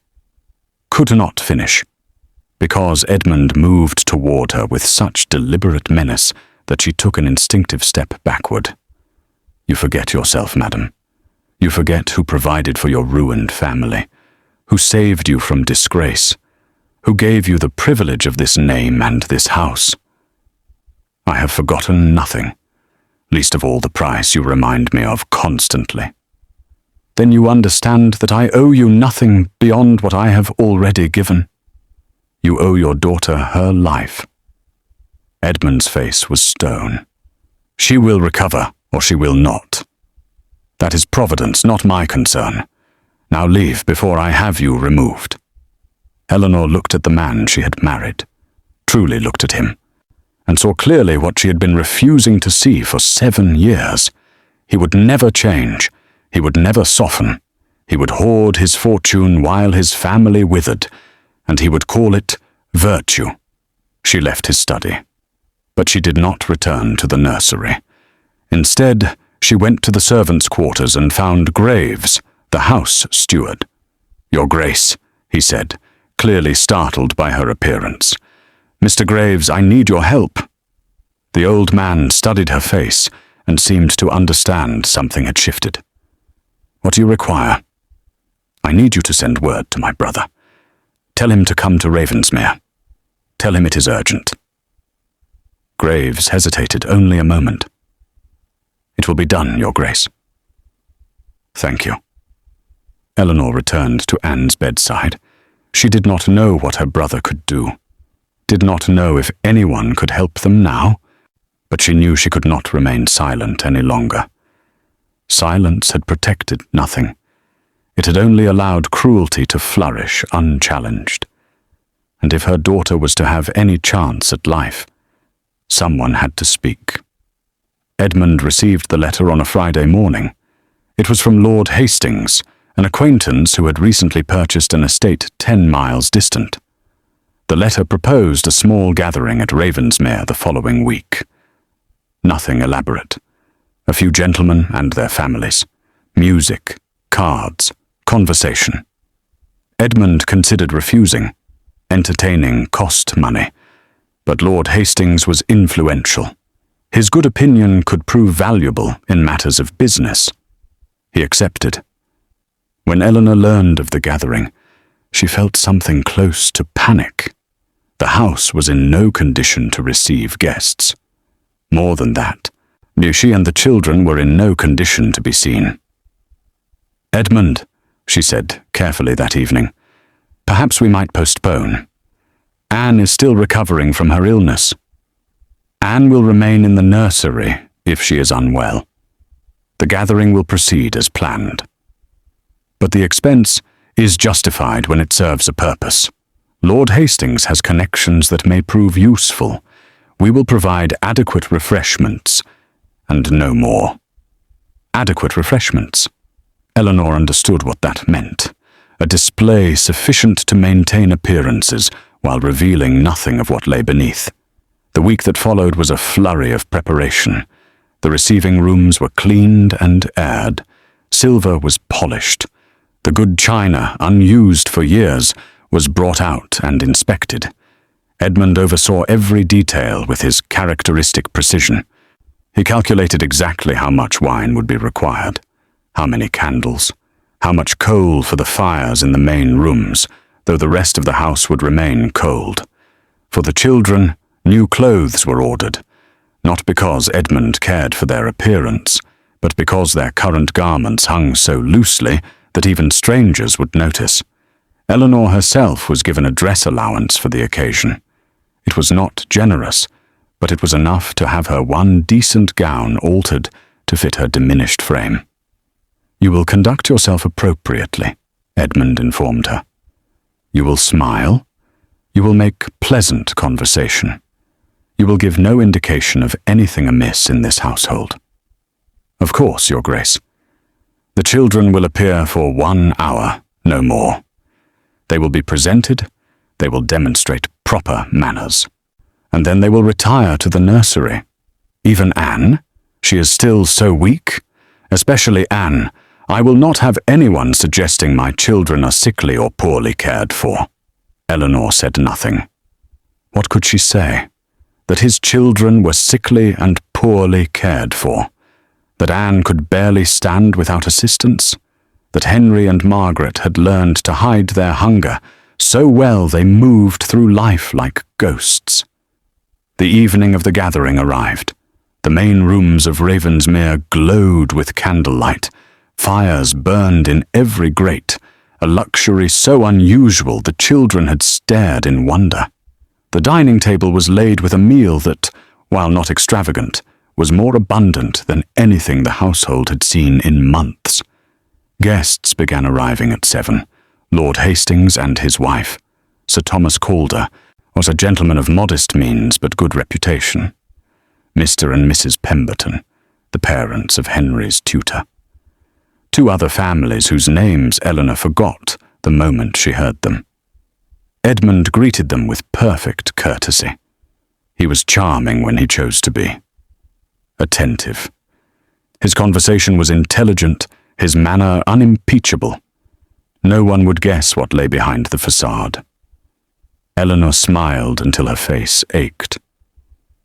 Could not finish, because Edmund moved toward her with such deliberate menace that she took an instinctive step backward. "You forget yourself, madam. You forget who provided for your ruined family, who saved you from disgrace, who gave you the privilege of this name and this house. I have forgotten nothing, least of all the price you remind me of constantly. Then you understand that I owe you nothing beyond what I have already given. You owe your daughter her life. Edmund's face was stone. She will recover, or she will not. That is Providence, not my concern. Now leave before I have you removed. Eleanor looked at the man she had married, truly looked at him, and saw clearly what she had been refusing to see for 7 years. He would never change. He would never soften. He would hoard his fortune while his family withered, and he would call it virtue. She left his study, but she did not return to the nursery. Instead, she went to the servants' quarters and found Graves, the house steward. "Your Grace," he said, clearly startled by her appearance. "Mr. Graves, I need your help." The old man studied her face and seemed to understand something had shifted. "What do you require?" "I need you to send word to my brother. Tell him to come to Ravensmere. Tell him it is urgent." Graves hesitated only a moment. "It will be done, Your Grace." "Thank you." Eleanor returned to Anne's bedside. She did not know what her brother could do, did not know if anyone could help them now, but she knew she could not remain silent any longer. Silence had protected nothing. It had only allowed cruelty to flourish unchallenged. And if her daughter was to have any chance at life, someone had to speak. Edmund received the letter on a Friday morning. It was from Lord Hastings, an acquaintance who had recently purchased an estate 10 miles distant. The letter proposed a small gathering at Ravensmere the following week. Nothing elaborate. A few gentlemen and their families. Music, cards, conversation. Edmund considered refusing. Entertaining cost money. But Lord Hastings was influential. His good opinion could prove valuable in matters of business. He accepted. When Eleanor learned of the gathering, she felt something close to panic. The house was in no condition to receive guests. More than that, she and the children were in no condition to be seen. "Edmund," she said carefully that evening, "perhaps we might postpone. Anne is still recovering from her illness. Anne will remain in the nursery if she is unwell. The gathering will proceed as planned. But the expense is justified when it serves a purpose. Lord Hastings has connections that may prove useful. We will provide adequate refreshments, and no more." Adequate refreshments. Eleanor understood what that meant. A display sufficient to maintain appearances while revealing nothing of what lay beneath. The week that followed was a flurry of preparation. The receiving rooms were cleaned and aired. Silver was polished. The good china, unused for years, was brought out and inspected. Edmund oversaw every detail with his characteristic precision. He calculated exactly how much wine would be required, how many candles, how much coal for the fires in the main rooms, though the rest of the house would remain cold. For the children, new clothes were ordered, not because Edmund cared for their appearance, but because their current garments hung so loosely that even strangers would notice. Eleanor herself was given a dress allowance for the occasion. It was not generous, but it was enough to have her one decent gown altered to fit her diminished frame. "You will conduct yourself appropriately," Edmund informed her. "You will smile. You will make pleasant conversation. You will give no indication of anything amiss in this household." "Of course, Your Grace. The children will appear for 1 hour, no more. They will be presented, they will demonstrate proper manners, and then they will retire to the nursery. Even Anne? She is still so weak. Especially Anne. I will not have anyone suggesting my children are sickly or poorly cared for." Eleanor said nothing. What could she say? That his children were sickly and poorly cared for? That Anne could barely stand without assistance? that Henry and Margaret had learned to hide their hunger so well they moved through life like ghosts. The evening of the gathering arrived. The main rooms of Ravensmere glowed with candlelight. Fires burned in every grate, a luxury so unusual the children had stared in wonder. The dining table was laid with a meal that, while not extravagant, was more abundant than anything the household had seen in months. Guests began arriving at 7. Lord Hastings and his wife. Sir Thomas Calder was a gentleman of modest means but good reputation. Mr. and Mrs. Pemberton, the parents of Henry's tutor. 2 other families whose names Eleanor forgot the moment she heard them. Edmund greeted them with perfect courtesy. He was charming when he chose to be. Attentive. His conversation was intelligent, his manner unimpeachable. No one would guess what lay behind the facade. Eleanor smiled until her face ached.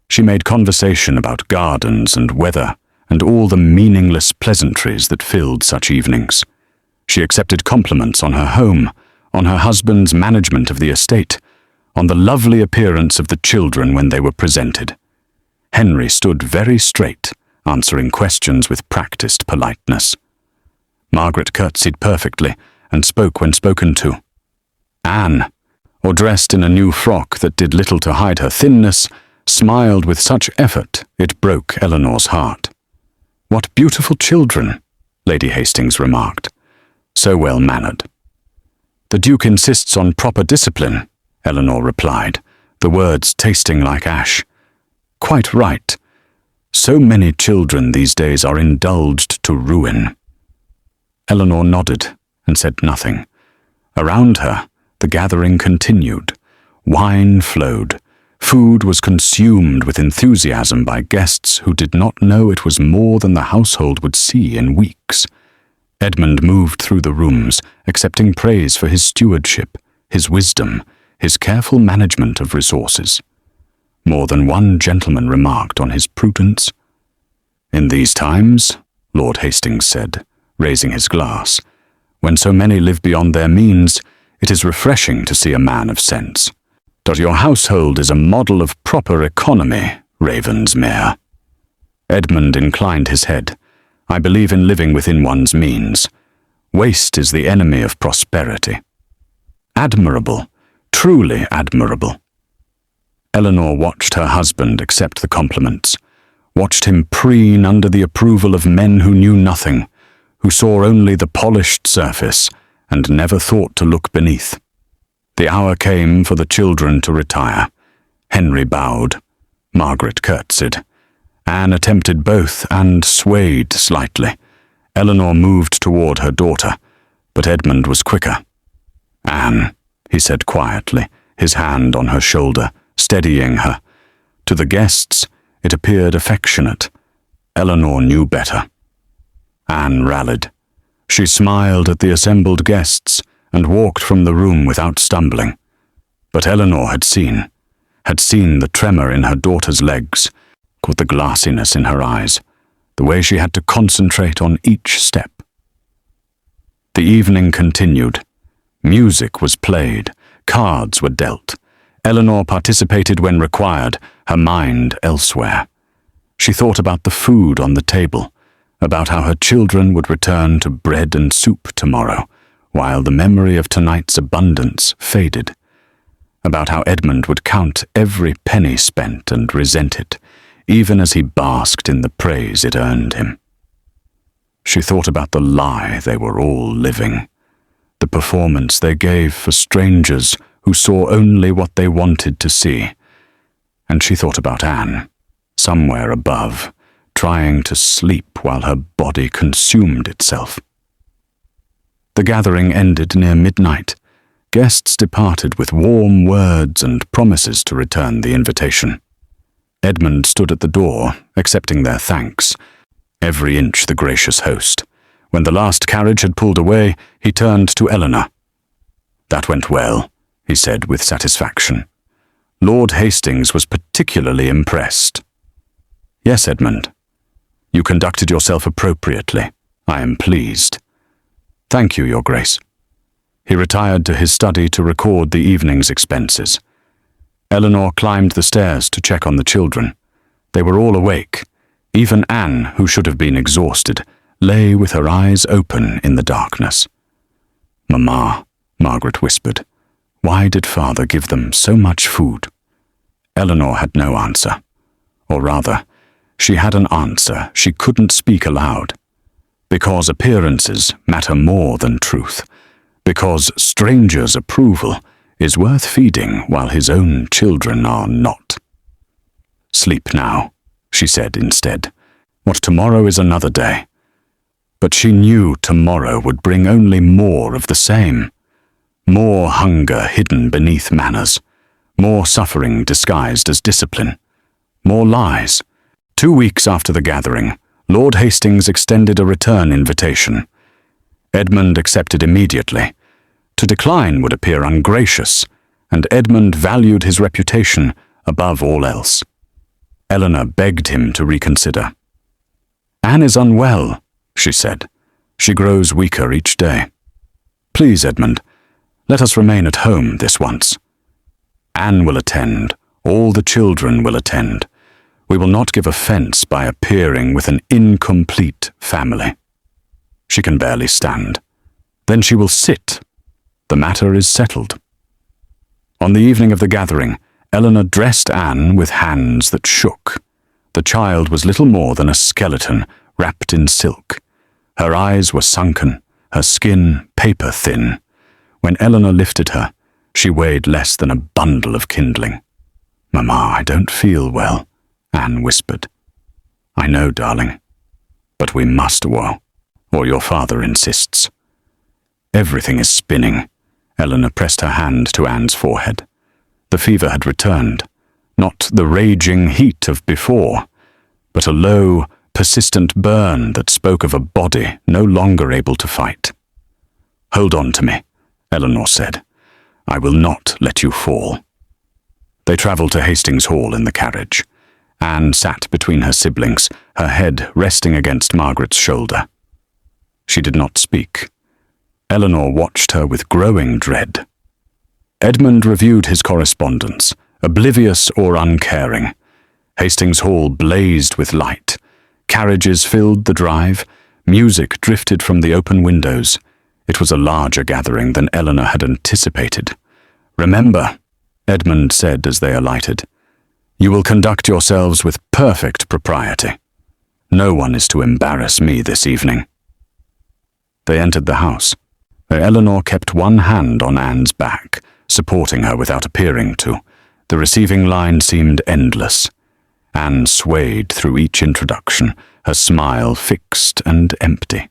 She made conversation about gardens and weather and all the meaningless pleasantries that filled such evenings. She accepted compliments on her home, on her husband's management of the estate, on the lovely appearance of the children when they were presented. Henry stood very straight, answering questions with practiced politeness. Margaret curtsied perfectly and spoke when spoken to. Anne, or dressed in a new frock that did little to hide her thinness, smiled with such effort it broke Eleanor's heart. "What beautiful children," Lady Hastings remarked. "So well-mannered." "The Duke insists on proper discipline," Eleanor replied, the words tasting like ash. "Quite right. So many children these days are indulged to ruin." Eleanor nodded and said nothing. Around her, the gathering continued. Wine flowed. Food was consumed with enthusiasm by guests who did not know it was more than the household would see in weeks. Edmund moved through the rooms, accepting praise for his stewardship, his wisdom, his careful management of resources. More than one gentleman remarked on his prudence. "In these times," Lord Hastings said, raising his glass, "when so many live beyond their means, it is refreshing to see a man of sense. That your household is a model of proper economy, Ravensmere." Edmund inclined his head. "I believe in living within one's means. Waste is the enemy of prosperity." "Admirable, truly admirable." Eleanor watched her husband accept the compliments, watched him preen under the approval of men who knew nothing, who saw only the polished surface and never thought to look beneath. The hour came for the children to retire. Henry bowed. Margaret curtsied. Anne attempted both and swayed slightly. Eleanor moved toward her daughter, but Edmund was quicker. "Anne," he said quietly, his hand on her shoulder, steadying her. To the guests, it appeared affectionate. Eleanor knew better. Anne rallied. She smiled at the assembled guests and walked from the room without stumbling. But Eleanor had seen the tremor in her daughter's legs, caught the glassiness in her eyes, the way she had to concentrate on each step. The evening continued. Music was played, cards were dealt. Eleanor participated when required, her mind elsewhere. She thought about the food on the table, about how her children would return to bread and soup tomorrow, while the memory of tonight's abundance faded, about how Edmund would count every penny spent and resent it, even as he basked in the praise it earned him. She thought about the lie they were all living, the performance they gave for strangers who saw only what they wanted to see, and she thought about Anne, somewhere above, trying to sleep while her body consumed itself. The gathering ended near midnight. Guests departed with warm words and promises to return the invitation. Edmund stood at the door, accepting their thanks, every inch the gracious host. When the last carriage had pulled away, he turned to Eleanor. "That went well," he said with satisfaction. "Lord Hastings was particularly impressed." "Yes, Edmund. You conducted yourself appropriately. I am pleased." "Thank you, Your Grace." He retired to his study to record the evening's expenses. Eleanor climbed the stairs to check on the children. They were all awake. Even Anne, who should have been exhausted, lay with her eyes open in the darkness. "Mamma," Margaret whispered, "why did Father give them so much food?" Eleanor had no answer. Or rather, she had an answer she couldn't speak aloud. Because appearances matter more than truth. Because strangers' approval is worth feeding while his own children are not. "Sleep now," she said instead. "What tomorrow is another day." But she knew tomorrow would bring only more of the same. More hunger hidden beneath manners. More suffering disguised as discipline. More lies. 2 weeks after the gathering, Lord Hastings extended a return invitation. Edmund accepted immediately. To decline would appear ungracious, and Edmund valued his reputation above all else. Eleanor begged him to reconsider. "Anne is unwell," she said. "She grows weaker each day. Please, Edmund, let us remain at home this once. Anne will attend. All the children will attend. We will not give offence by appearing with an incomplete family." She can barely stand. Then she will sit. The matter is settled. On the evening of the gathering, Eleanor dressed Anne with hands that shook. The child was little more than a skeleton wrapped in silk. Her eyes were sunken, her skin paper-thin. When Eleanor lifted her, she weighed less than a bundle of kindling. "Mamma, I don't feel well," Anne whispered. "I know, darling. But we must, or your father insists." "Everything is spinning." Eleanor pressed her hand to Anne's forehead. The fever had returned. Not the raging heat of before, but a low, persistent burn that spoke of a body no longer able to fight. "Hold on to me," Eleanor said. "I will not let you fall." They travelled to Hastings Hall in the carriage. Anne sat between her siblings, her head resting against Margaret's shoulder. She did not speak. Eleanor watched her with growing dread. Edmund reviewed his correspondence, oblivious or uncaring. Hastings Hall blazed with light. Carriages filled the drive. Music drifted from the open windows. It was a larger gathering than Eleanor had anticipated. "Remember," Edmund said as they alighted, "you will conduct yourselves with perfect propriety. No one is to embarrass me this evening." They entered the house, where Eleanor kept one hand on Anne's back, supporting her without appearing to. The receiving line seemed endless. Anne swayed through each introduction, her smile fixed and empty.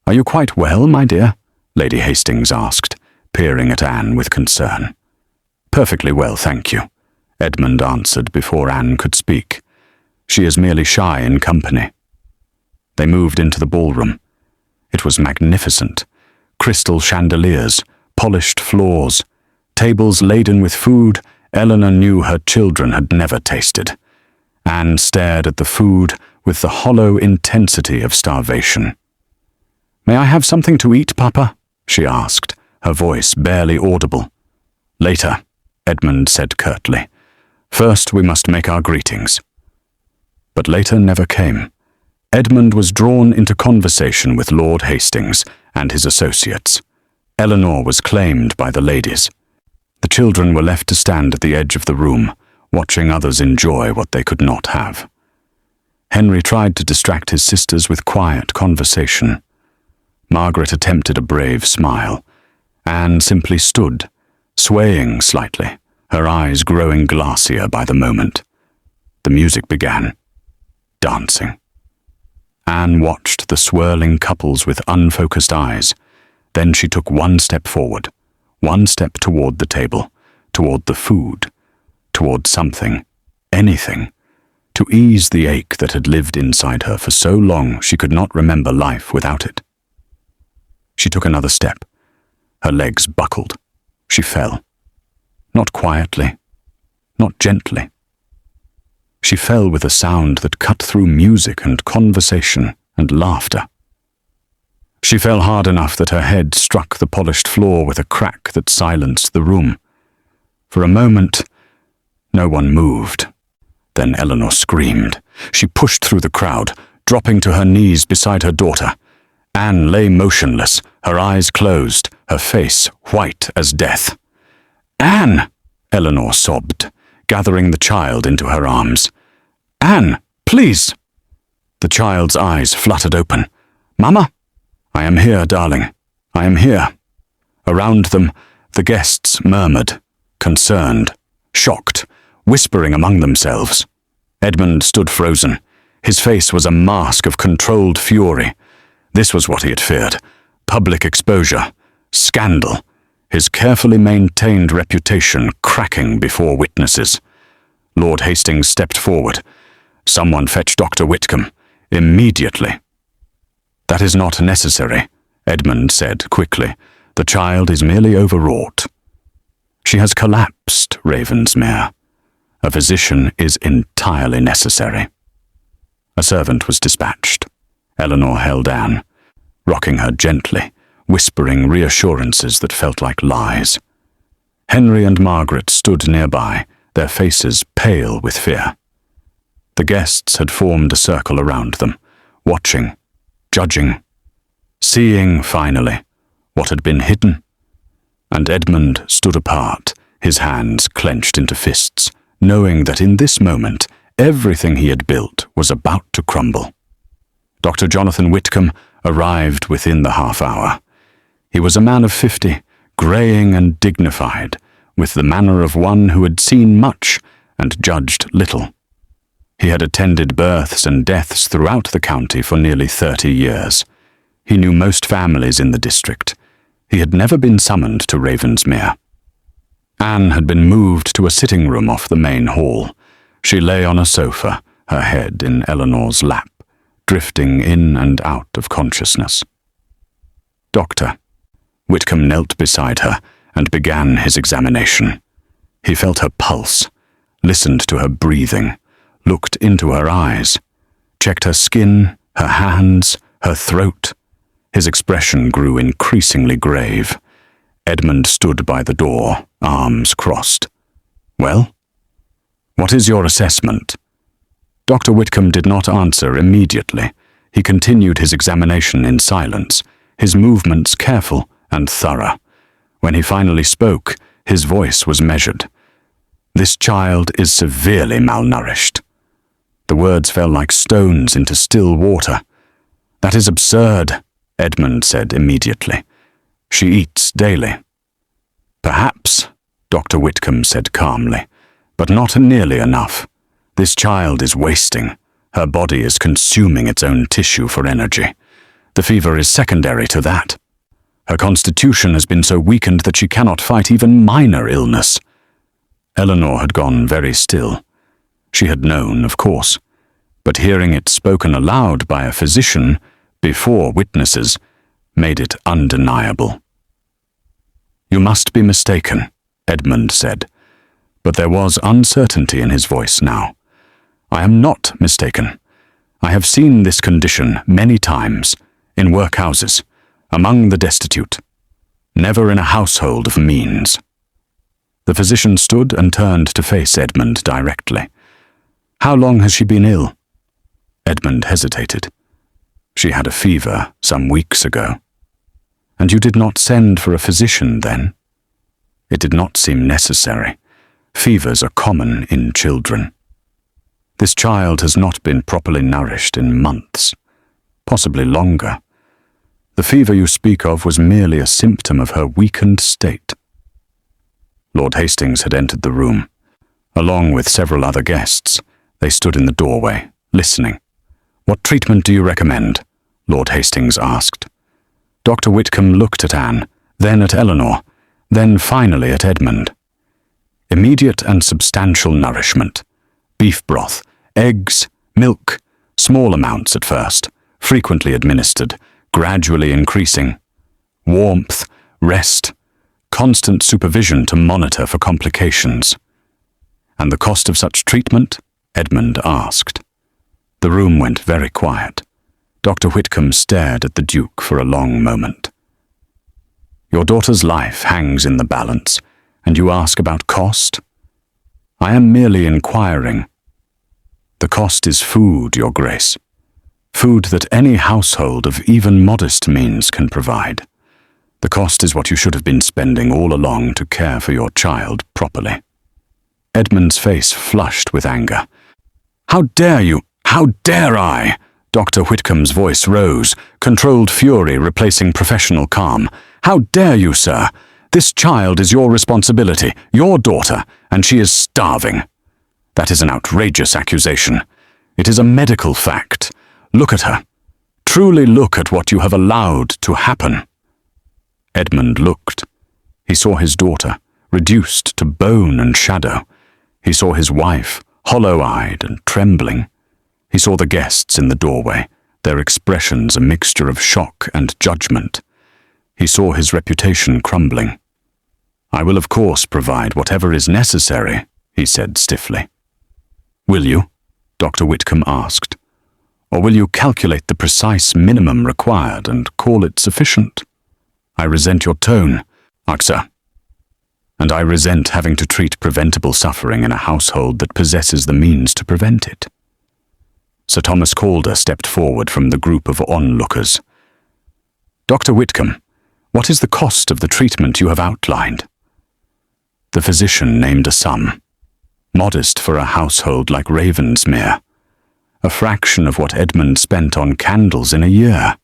"Are you quite well, my dear?" Lady Hastings asked, peering at Anne with concern. "Perfectly well, thank you," Edmund answered before Anne could speak. "She is merely shy in company." They moved into the ballroom. It was magnificent. Crystal chandeliers, polished floors, tables laden with food Eleanor knew her children had never tasted. Anne stared at the food with the hollow intensity of starvation. "May I have something to eat, Papa?" she asked, her voice barely audible. "Later," Edmund said curtly. "First we must make our greetings." But later never came. Edmund was drawn into conversation with Lord Hastings and his associates. Eleanor was claimed by the ladies. The children were left to stand at the edge of the room, watching others enjoy what they could not have. Henry tried to distract his sisters with quiet conversation. Margaret attempted a brave smile. Anne simply stood, swaying slightly, her eyes growing glassier by the moment. The music began. Dancing. Anne watched the swirling couples with unfocused eyes. Then she took one step forward, one step toward the table, toward the food, toward something, anything, to ease the ache that had lived inside her for so long she could not remember life without it. She took another step. Her legs buckled. She fell. Not quietly, not gently. She fell with a sound that cut through music and conversation and laughter. She fell hard enough that her head struck the polished floor with a crack that silenced the room. For a moment, no one moved. Then Eleanor screamed. She pushed through the crowd, dropping to her knees beside her daughter. Anne lay motionless, her eyes closed, her face white as death. "Anne!" Eleanor sobbed, gathering the child into her arms. "Anne, please!" The child's eyes fluttered open. "Mama?" "I am here, darling. I am here." Around them, the guests murmured, concerned, shocked, whispering among themselves. Edmund stood frozen. His face was a mask of controlled fury. This was what he had feared. Public exposure, scandal, his carefully maintained reputation cracking before witnesses. Lord Hastings stepped forward. "Someone fetch Dr. Whitcomb, immediately." "That is not necessary," Edmund said quickly. "The child is merely overwrought." "She has collapsed, Ravensmere. A physician is entirely necessary." A servant was dispatched. Eleanor held Anne, rocking her gently, whispering reassurances that felt like lies. Henry and Margaret stood nearby, their faces pale with fear. The guests had formed a circle around them, watching, judging, seeing, finally, what had been hidden. And Edmund stood apart, his hands clenched into fists, knowing that in this moment everything he had built was about to crumble. Dr. Jonathan Whitcomb arrived within the half-hour. He was a man of 50, greying and dignified, with the manner of one who had seen much and judged little. He had attended births and deaths throughout the county for nearly 30 years. He knew most families in the district. He had never been summoned to Ravensmere. Anne had been moved to a sitting room off the main hall. She lay on a sofa, her head in Eleanor's lap, drifting in and out of consciousness. "Doctor." Whitcomb knelt beside her and began his examination. He felt her pulse, listened to her breathing, looked into her eyes, checked her skin, her hands, her throat. His expression grew increasingly grave. Edmund stood by the door, arms crossed. "Well? What is your assessment?" Dr. Whitcomb did not answer immediately. He continued his examination in silence, his movements careful and thorough. When he finally spoke, his voice was measured. "This child is severely malnourished." The words fell like stones into still water. "That is absurd," Edmund said immediately. "She eats daily." "Perhaps," Dr. Whitcomb said calmly, "but not nearly enough. This child is wasting. Her body is consuming its own tissue for energy. The fever is secondary to that. Her constitution has been so weakened that she cannot fight even minor illness." Eleanor had gone very still. She had known, of course, but hearing it spoken aloud by a physician, before witnesses, made it undeniable. "You must be mistaken," Edmund said, but there was uncertainty in his voice now. "I am not mistaken. I have seen this condition many times, in workhouses, among the destitute, never in a household of means." The physician stood and turned to face Edmund directly. "How long has she been ill?" Edmund hesitated. "She had a fever some weeks ago." "And you did not send for a physician then?" "It did not seem necessary. Fevers are common in children. This child has not been properly nourished in months, possibly longer. The fever you speak of was merely a symptom of her weakened state." Lord Hastings had entered the room. Along with several other guests, they stood in the doorway, listening. "What treatment do you recommend?" Lord Hastings asked. Dr. Whitcomb looked at Anne, then at Eleanor, then finally at Edmund. "Immediate and substantial nourishment. Beef broth, eggs, milk, small amounts at first, frequently administered, gradually increasing. Warmth, rest, constant supervision to monitor for complications." "And the cost of such treatment?" Edmund asked. The room went very quiet. Dr. Whitcomb stared at the Duke for a long moment. Your daughter's life hangs in the balance, and you ask about cost? I am merely inquiring. The cost is food, Your Grace. Food that any household of even modest means can provide. The cost is what you should have been spending all along to care for your child properly. Edmund's face flushed with anger. How dare you? How dare I? Dr. Whitcomb's voice rose, controlled fury replacing professional calm. How dare you, sir? This child is your responsibility, your daughter, and she is starving. That is an outrageous accusation. It is a medical fact. Look at her. Truly look at what you have allowed to happen. Edmund looked. He saw his daughter, reduced to bone and shadow. He saw his wife, hollow-eyed and trembling. He saw the guests in the doorway, their expressions a mixture of shock and judgment. He saw his reputation crumbling. I will of course provide whatever is necessary, he said stiffly. Will you? Dr. Whitcomb asked. Or will you calculate the precise minimum required and call it sufficient? I resent your tone, Aksa. And I resent having to treat preventable suffering in a household that possesses the means to prevent it. Sir Thomas Calder stepped forward from the group of onlookers. Dr. Whitcomb, what is the cost of the treatment you have outlined? The physician named a sum, modest for a household like Ravensmere, a fraction of what Edmund spent on candles in a year.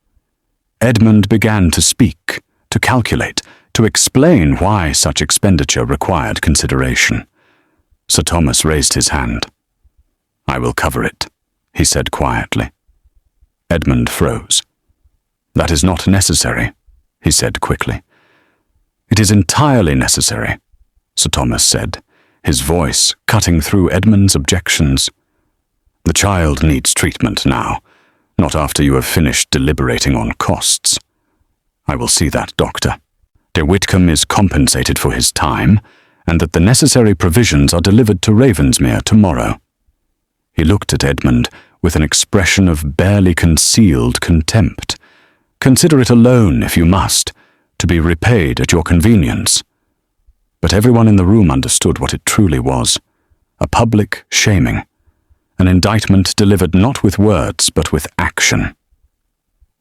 Edmund began to speak, to calculate, to explain why such expenditure required consideration. Sir Thomas raised his hand. I will cover it, he said quietly. Edmund froze. That is not necessary, he said quickly. It is entirely necessary, Sir Thomas said, his voice cutting through Edmund's objections. The child needs treatment now, not after you have finished deliberating on costs. I will see that doctor. De Whitcomb is compensated for his time, and that the necessary provisions are delivered to Ravensmere tomorrow. He looked at Edmund with an expression of barely concealed contempt. Consider it a loan, if you must, to be repaid at your convenience. But everyone in the room understood what it truly was, a public shaming, an indictment delivered not with words but with action.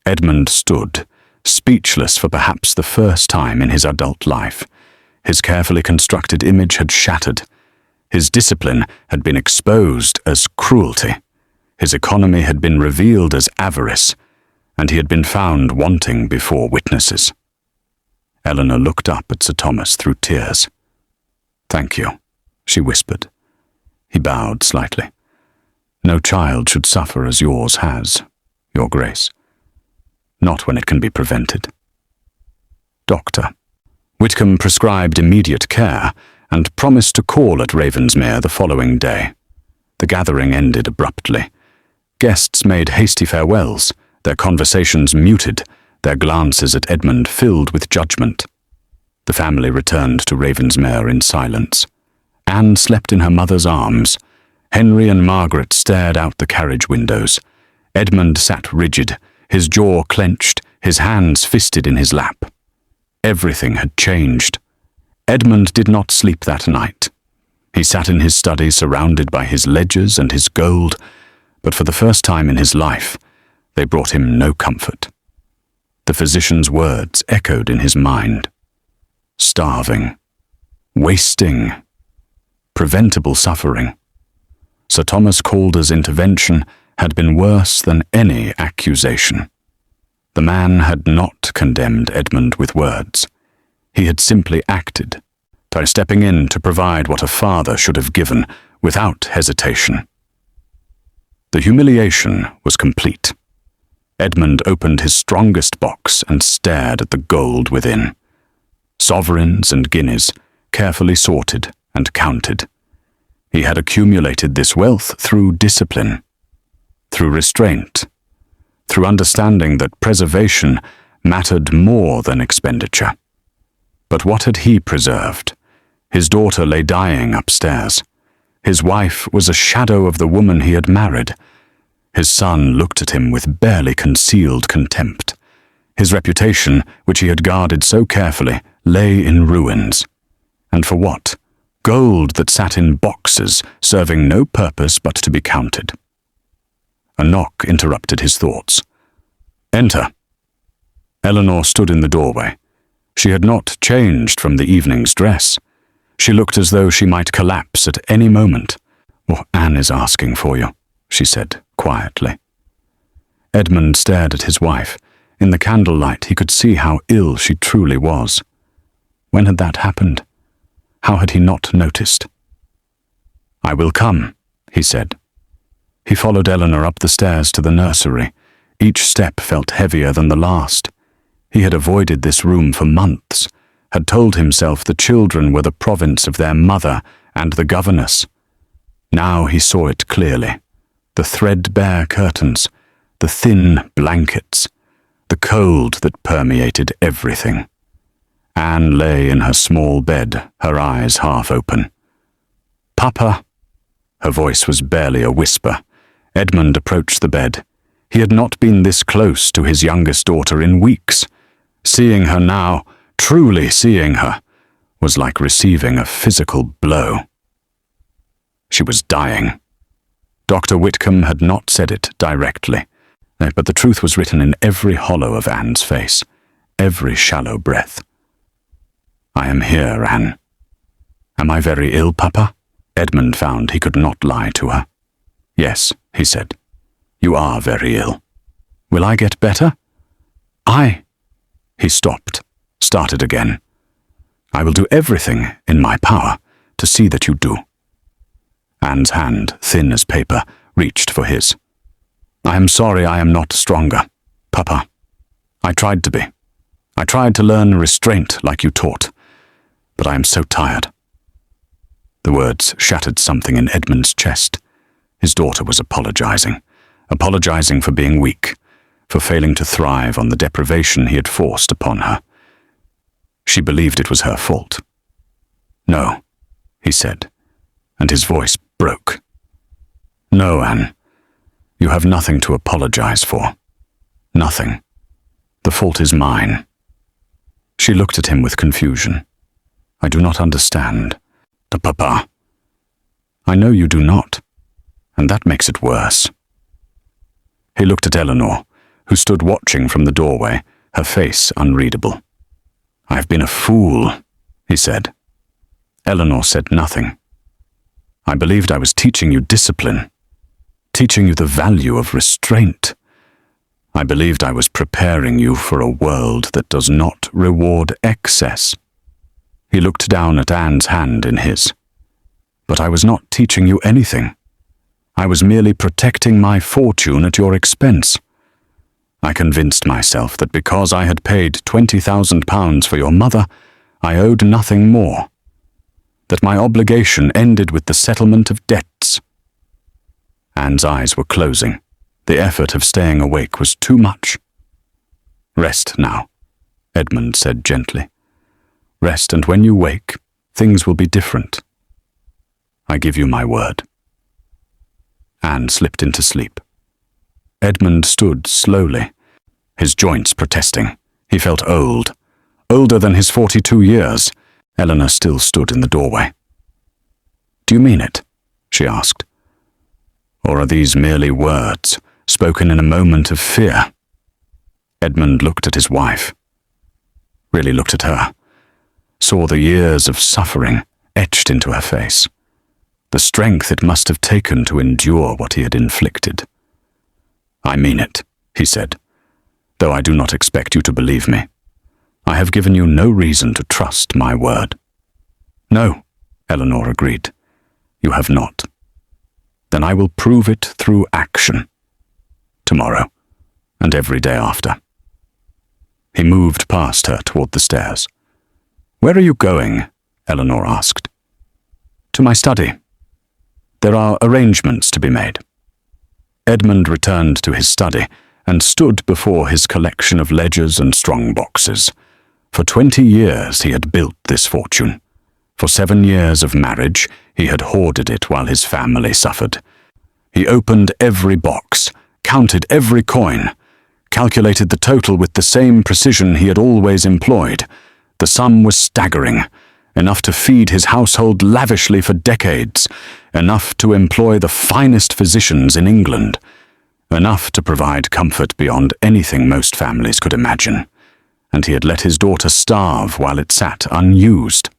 Edmund stood, speechless for perhaps the first time in his adult life. His carefully constructed image had shattered. His discipline had been exposed as cruelty. His economy had been revealed as avarice, and he had been found wanting before witnesses. Eleanor looked up at Sir Thomas through tears. Thank you, she whispered. He bowed slightly. No child should suffer as yours has, Your Grace. Not when it can be prevented. Doctor. Whitcomb prescribed immediate care and promised to call at Ravensmere the following day. The gathering ended abruptly. Guests made hasty farewells, their conversations muted, their glances at Edmund filled with judgment. The family returned to Ravensmere in silence. Anne slept in her mother's arms. Henry and Margaret stared out the carriage windows. Edmund sat rigid, his jaw clenched, his hands fisted in his lap. Everything had changed. Edmund did not sleep that night. He sat in his study surrounded by his ledgers and his gold, but for the first time in his life, they brought him no comfort. The physician's words echoed in his mind. Starving. Wasting. Preventable suffering. Sir Thomas Calder's intervention had been worse than any accusation. The man had not condemned Edmund with words. He had simply acted, by stepping in to provide what a father should have given, without hesitation. The humiliation was complete. Edmund opened his strongest box and stared at the gold within. Sovereigns and guineas, carefully sorted and counted. He had accumulated this wealth through discipline, through restraint, through understanding that preservation mattered more than expenditure. But what had he preserved? His daughter lay dying upstairs. His wife was a shadow of the woman he had married. His son looked at him with barely concealed contempt. His reputation, which he had guarded so carefully, lay in ruins. And for what? Gold that sat in boxes, serving no purpose but to be counted. A knock interrupted his thoughts. "Enter." Eleanor stood in the doorway. She had not changed from the evening's dress. She looked as though she might collapse at any moment. "Oh, Anne is asking for you," she said quietly. Edmund stared at his wife. In the candlelight he could see how ill she truly was. When had that happened? How had he not noticed? "I will come," he said. He followed Eleanor up the stairs to the nursery. Each step felt heavier than the last. He had avoided this room for months, had told himself the children were the province of their mother and the governess. Now he saw it clearly. The threadbare curtains, the thin blankets, the cold that permeated everything. Anne lay in her small bed, her eyes half open. "Papa!" Her voice was barely a whisper. Edmund approached the bed. He had not been this close to his youngest daughter in weeks. Seeing her now, truly seeing her, was like receiving a physical blow. She was dying. Dr. Whitcomb had not said it directly, but the truth was written in every hollow of Anne's face, every shallow breath. "I am here, Anne." "Am I very ill, Papa?" Edmund found he could not lie to her. "Yes," he said. "You are very ill. Will I get better?" He stopped, started again. "I will do everything in my power to see that you do." Anne's hand, thin as paper, reached for his. "I am sorry I am not stronger, Papa. I tried to be. I tried to learn restraint like you taught, but I am so tired." The words shattered something in Edmund's chest. His daughter was apologizing for being weak, for failing to thrive on the deprivation he had forced upon her. She believed it was her fault. "No," he said, and his voice broke. "No, Anne. You have nothing to apologize for. Nothing. The fault is mine." She looked at him with confusion. "I do not understand." "Papa." "I know you do not, and that makes it worse." He looked at Eleanor, who stood watching from the doorway, her face unreadable. "I have been a fool," he said. Eleanor said nothing. "I believed I was teaching you discipline, teaching you the value of restraint. I believed I was preparing you for a world that does not reward excess." He looked down at Anne's hand in his. "But I was not teaching you anything. I was merely protecting my fortune at your expense. I convinced myself that because I had paid £20,000 for your mother, I owed nothing more. That my obligation ended with the settlement of debts." Anne's eyes were closing. The effort of staying awake was too much. "Rest now," Edmund said gently. "Rest, and when you wake, things will be different. I give you my word." Anne slipped into sleep. Edmund stood slowly, his joints protesting. He felt old, older than his 42 years. Eleanor still stood in the doorway. "Do you mean it?" she asked. "Or are these merely words, spoken in a moment of fear?" Edmund looked at his wife, really looked at her, saw the years of suffering etched into her face, the strength it must have taken to endure what he had inflicted. "I mean it," he said, "though I do not expect you to believe me. I have given you no reason to trust my word." "No," Eleanor agreed. "You have not. Then I will prove it through action. Tomorrow, and every day after." He moved past her toward the stairs. "Where are you going?" Eleanor asked. "To my study. There are arrangements to be made." Edmund returned to his study and stood before his collection of ledgers and strong boxes. For 20 years he had built this fortune. For 7 years of marriage he had hoarded it while his family suffered. He opened every box, counted every coin, calculated the total with the same precision he had always employed. The sum was staggering, enough to feed his household lavishly for decades, enough to employ the finest physicians in England, enough to provide comfort beyond anything most families could imagine, and he had let his daughter starve while it sat unused.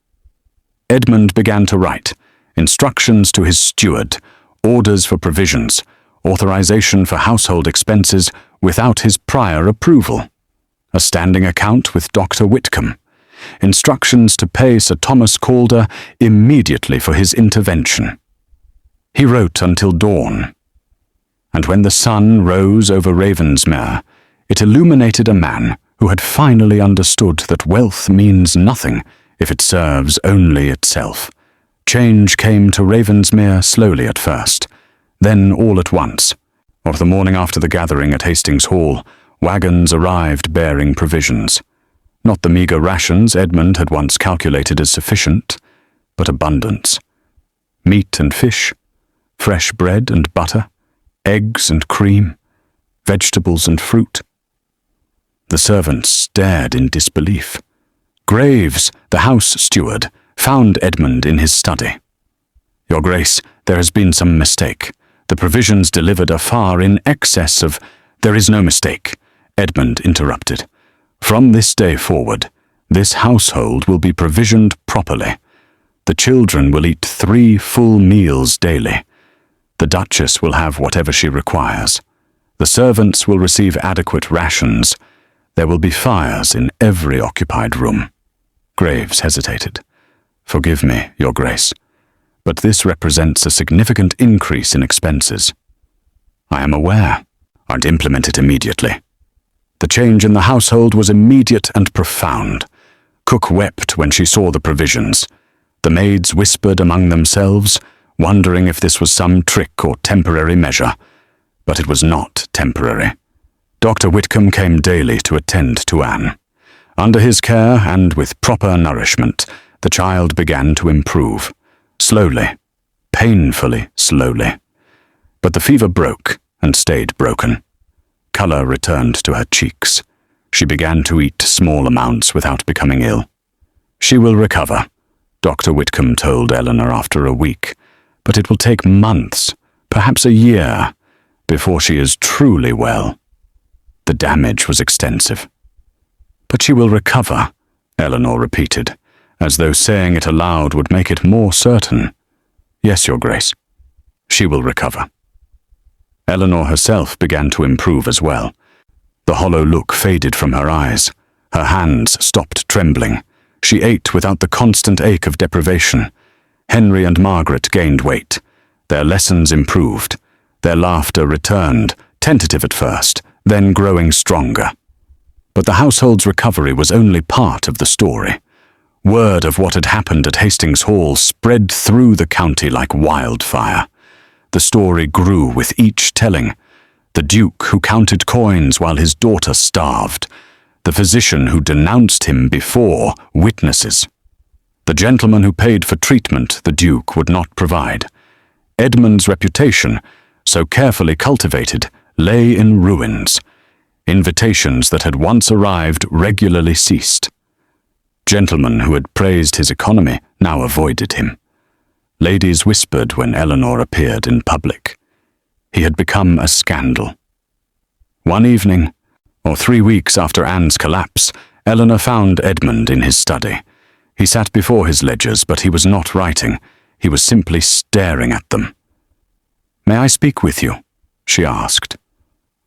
Edmund began to write instructions to his steward, orders for provisions, authorization for household expenses without his prior approval, a standing account with Dr. Whitcomb, instructions to pay Sir Thomas Calder immediately for his intervention. He wrote until dawn, and when the sun rose over Ravensmere, it illuminated a man who had finally understood that wealth means nothing if it serves only itself. Change came to Ravensmere slowly at first, then all at once, or the morning after the gathering at Hastings Hall, wagons arrived bearing provisions. Not the meagre rations Edmund had once calculated as sufficient, but abundance. Meat and fish, fresh bread and butter, eggs and cream, vegetables and fruit. The servants stared in disbelief. Graves, the house steward, found Edmund in his study. "Your Grace, there has been some mistake. The provisions delivered are far in excess of—" "There is no mistake," Edmund interrupted. "From this day forward, this household will be provisioned properly. The children will eat 3 full meals daily. The Duchess will have whatever she requires. The servants will receive adequate rations. There will be fires in every occupied room." Graves hesitated. "Forgive me, Your Grace, but this represents a significant increase in expenses." "I am aware, and implement it immediately." The change in the household was immediate and profound. Cook wept when she saw the provisions. The maids whispered among themselves, wondering if this was some trick or temporary measure. But it was not temporary. Dr. Whitcomb came daily to attend to Anne. Under his care and with proper nourishment, the child began to improve. Slowly, painfully slowly. But the fever broke and stayed broken. Colour returned to her cheeks. She began to eat small amounts without becoming ill. "She will recover," Dr. Whitcomb told Eleanor after a week, "but it will take months, perhaps a year, before she is truly well." The damage was extensive. "But she will recover," Eleanor repeated, as though saying it aloud would make it more certain. "Yes, Your Grace, she will recover." Eleanor herself began to improve as well. The hollow look faded from her eyes. Her hands stopped trembling. She ate without the constant ache of deprivation. Henry and Margaret gained weight. Their lessons improved. Their laughter returned, tentative at first, then growing stronger. But the household's recovery was only part of the story. Word of what had happened at Hastings Hall spread through the county like wildfire. The story grew with each telling. The Duke who counted coins while his daughter starved. The physician who denounced him before witnesses. The gentleman who paid for treatment the Duke would not provide. Edmund's reputation, so carefully cultivated, lay in ruins. Invitations that had once arrived regularly ceased. Gentlemen who had praised his economy now avoided him. Ladies whispered when Eleanor appeared in public. He had become a scandal. One evening, or 3 weeks after Anne's collapse, Eleanor found Edmund in his study. He sat before his ledgers, but he was not writing. He was simply staring at them. "May I speak with you?" she asked.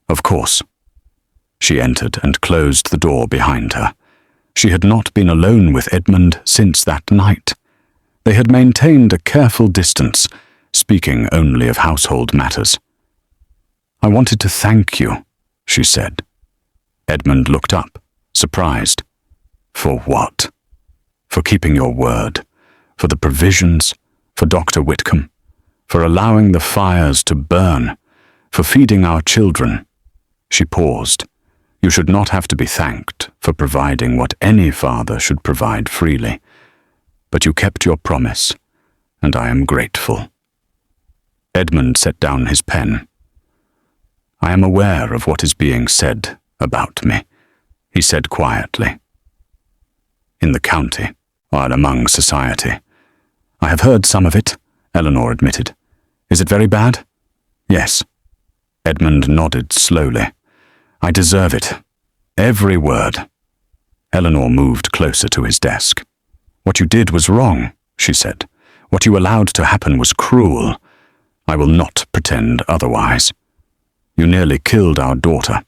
"Of course." She entered and closed the door behind her. She had not been alone with Edmund since that night. They had maintained a careful distance, speaking only of household matters. "I wanted to thank you," she said. Edmund looked up, surprised. "For what?" "For keeping your word, for the provisions, for Dr. Whitcomb, for allowing the fires to burn, for feeding our children." She paused. "You should not have to be thanked for providing what any father should provide freely. But you kept your promise, and I am grateful." Edmund set down his pen. I am aware of what is being said about me, he said quietly. In the county, while among society. I have heard some of it, Eleanor admitted. Is it very bad? Yes. Edmund nodded slowly. I deserve it. Every word. Eleanor moved closer to his desk. What you did was wrong, she said. What you allowed to happen was cruel. I will not pretend otherwise. You nearly killed our daughter.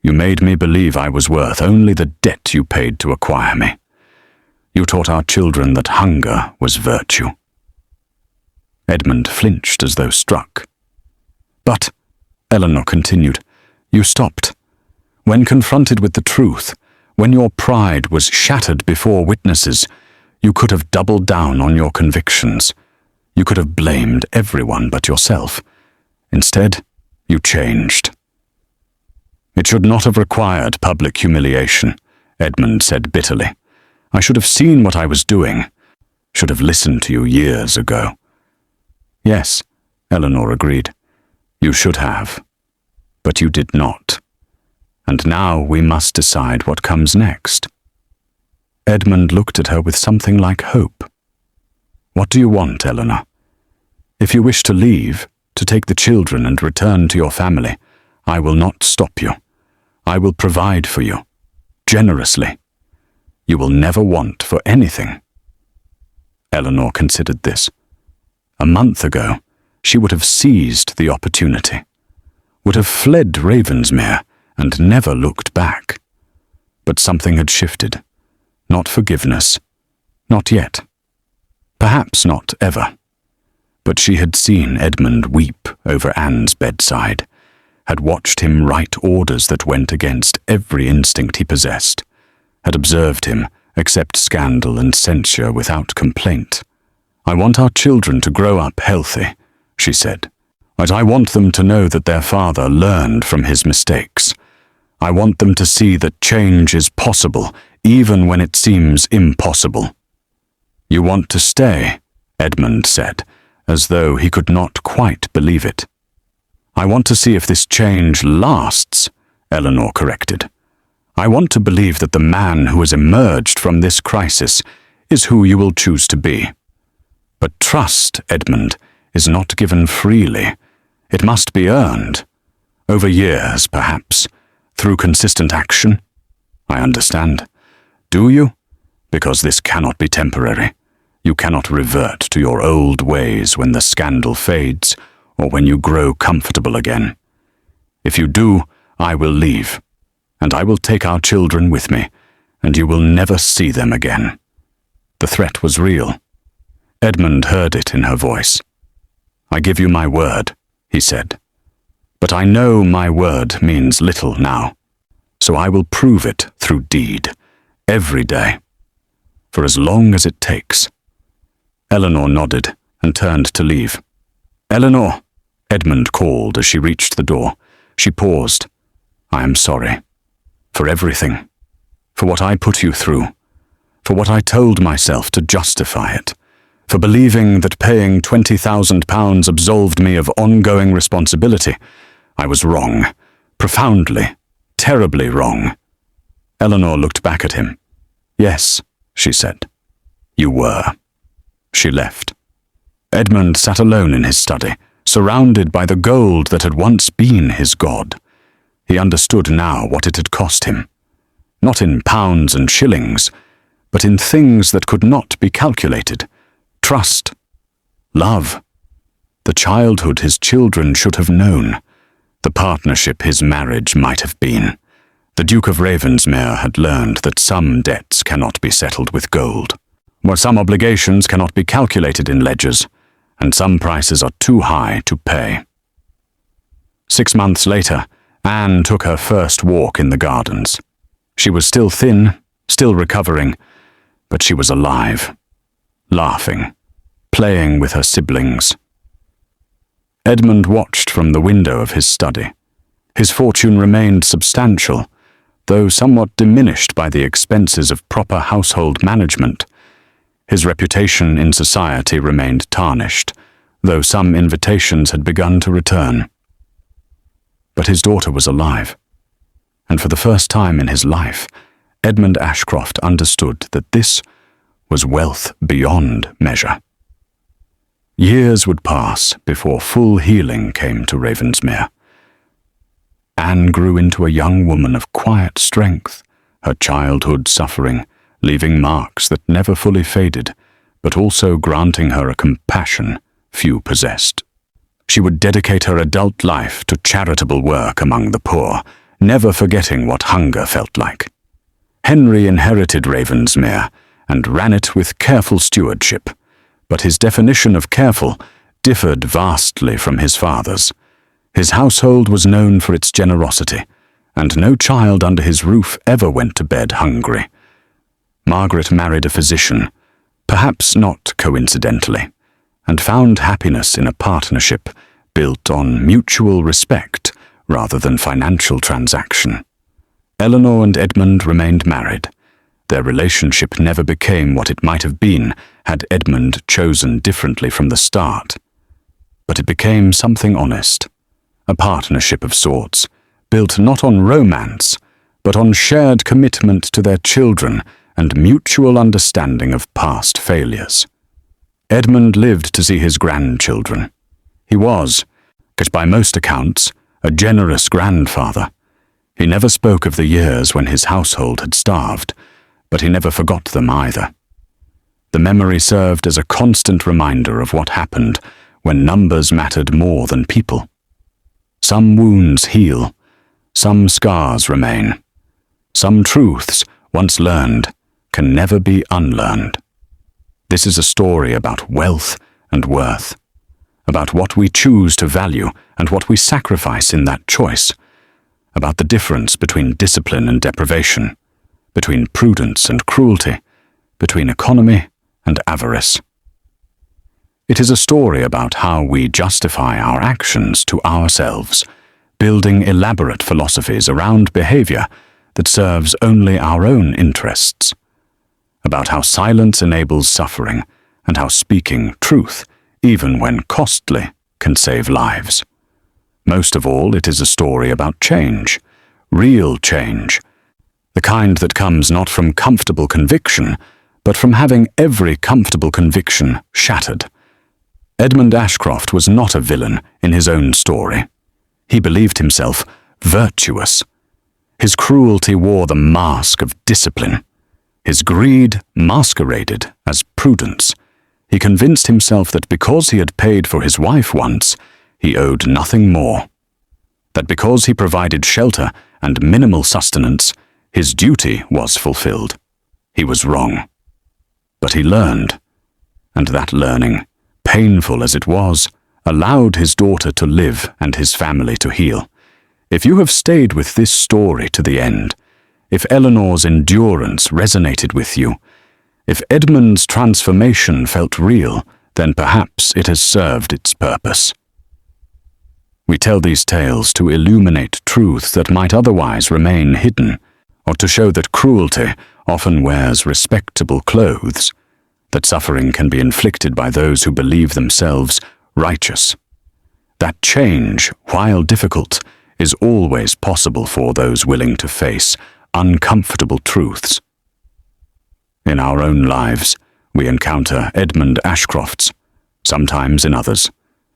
You made me believe I was worth only the debt you paid to acquire me. You taught our children that hunger was virtue. Edmund flinched as though struck. But, Eleanor continued, you stopped. When confronted with the truth, when your pride was shattered before witnesses, you could have doubled down on your convictions. You could have blamed everyone but yourself. Instead, you changed. It should not have required public humiliation, Edmund said bitterly. I should have seen what I was doing, should have listened to you years ago. Yes, Eleanor agreed. You should have. But you did not. And now we must decide what comes next. Edmund looked at her with something like hope. What do you want, Eleanor? If you wish to leave, to take the children and return to your family, I will not stop you. I will provide for you, generously. You will never want for anything. Eleanor considered this. A month ago, she would have seized the opportunity, would have fled Ravensmere and never looked back. But something had shifted. Not forgiveness. Not yet. Perhaps not ever. But she had seen Edmund weep over Anne's bedside, had watched him write orders that went against every instinct he possessed, had observed him accept scandal and censure without complaint. I want our children to grow up healthy, she said, but I want them to know that their father learned from his mistakes. I want them to see that change is possible, even when it seems impossible. You want to stay, Edmund said, as though he could not quite believe it. I want to see if this change lasts, Eleanor corrected. I want to believe that the man who has emerged from this crisis is who you will choose to be. But trust, Edmund, is not given freely. It must be earned. Over years, perhaps, through consistent action. I understand. Do you? Because this cannot be temporary. You cannot revert to your old ways when the scandal fades or when you grow comfortable again. If you do, I will leave. And I will take our children with me, and you will never see them again. The threat was real. Edmund heard it in her voice. I give you my word, he said. But I know my word means little now, so I will prove it through deed, every day, for as long as it takes. Eleanor nodded and turned to leave. Eleanor, Edmund called as she reached the door. She paused. I am sorry. For everything. For what I put you through. For what I told myself to justify it. For believing that paying £20,000 absolved me of ongoing responsibility. I was wrong. Profoundly, terribly wrong. Eleanor looked back at him. Yes, she said. You were. She left. Edmund sat alone in his study, surrounded by the gold that had once been his god. He understood now what it had cost him. Not in pounds and shillings, but in things that could not be calculated. Trust. Love. The childhood his children should have known. The partnership his marriage might have been. The Duke of Ravensmere had learned that some debts cannot be settled with gold, where some obligations cannot be calculated in ledgers, and some prices are too high to pay. 6 months later, Anne took her first walk in the gardens. She was still thin, still recovering, but she was alive, laughing, playing with her siblings. Edmund watched from the window of his study. His fortune remained substantial, though somewhat diminished by the expenses of proper household management. His reputation in society remained tarnished, though some invitations had begun to return. but his daughter was alive. And for the first time in his life, Edmund Ashcroft understood that this was wealth beyond measure. Years would pass before full healing came to Ravensmere. Anne grew into a young woman of quiet strength, her childhood suffering leaving marks that never fully faded, but also granting her a compassion few possessed. She would dedicate her adult life to charitable work among the poor, never forgetting what hunger felt like. Henry inherited Ravensmere and ran it with careful stewardship, but his definition of careful differed vastly from his father's. His household was known for its generosity, and no child under his roof ever went to bed hungry. Margaret married a physician, perhaps not coincidentally, and found happiness in a partnership built on mutual respect rather than financial transaction. Eleanor and Edmund remained married. Their relationship never became what it might have been had Edmund chosen differently from the start. But it became something honest, a partnership of sorts, built not on romance, but on shared commitment to their children and mutual understanding of past failures. Edmund lived to see his grandchildren. He was, by most accounts, a generous grandfather. He never spoke of the years when his household had starved, but he never forgot them either. The memory served as a constant reminder of what happened when numbers mattered more than people. Some wounds heal, some scars remain. Some truths, once learned, can never be unlearned. This is a story about wealth and worth, about what we choose to value and what we sacrifice in that choice, about the difference between discipline and deprivation, between prudence and cruelty, between economy and avarice. It is a story about how we justify our actions to ourselves, building elaborate philosophies around behavior that serves only our own interests, about how silence enables suffering and how speaking truth, even when costly, can save lives. Most of all, it is a story about change, real change, the kind that comes not from comfortable conviction, but from having every comfortable conviction shattered. Edmund Ashcroft was not a villain in his own story. He believed himself virtuous. His cruelty wore the mask of discipline. His greed masqueraded as prudence. He convinced himself that because he had paid for his wife once, he owed nothing more. That because he provided shelter and minimal sustenance, his duty was fulfilled. He was wrong. But he learned, and that learning, painful as it was, allowed his daughter to live and his family to heal. If you have stayed with this story to the end, if Eleanor's endurance resonated with you, if Edmund's transformation felt real, then perhaps it has served its purpose. We tell these tales to illuminate truths that might otherwise remain hidden, or to show that cruelty often wears respectable clothes, that suffering can be inflicted by those who believe themselves righteous, that change, while difficult, is always possible for those willing to face uncomfortable truths. In our own lives, we encounter Edmund Ashcrofts, sometimes in others,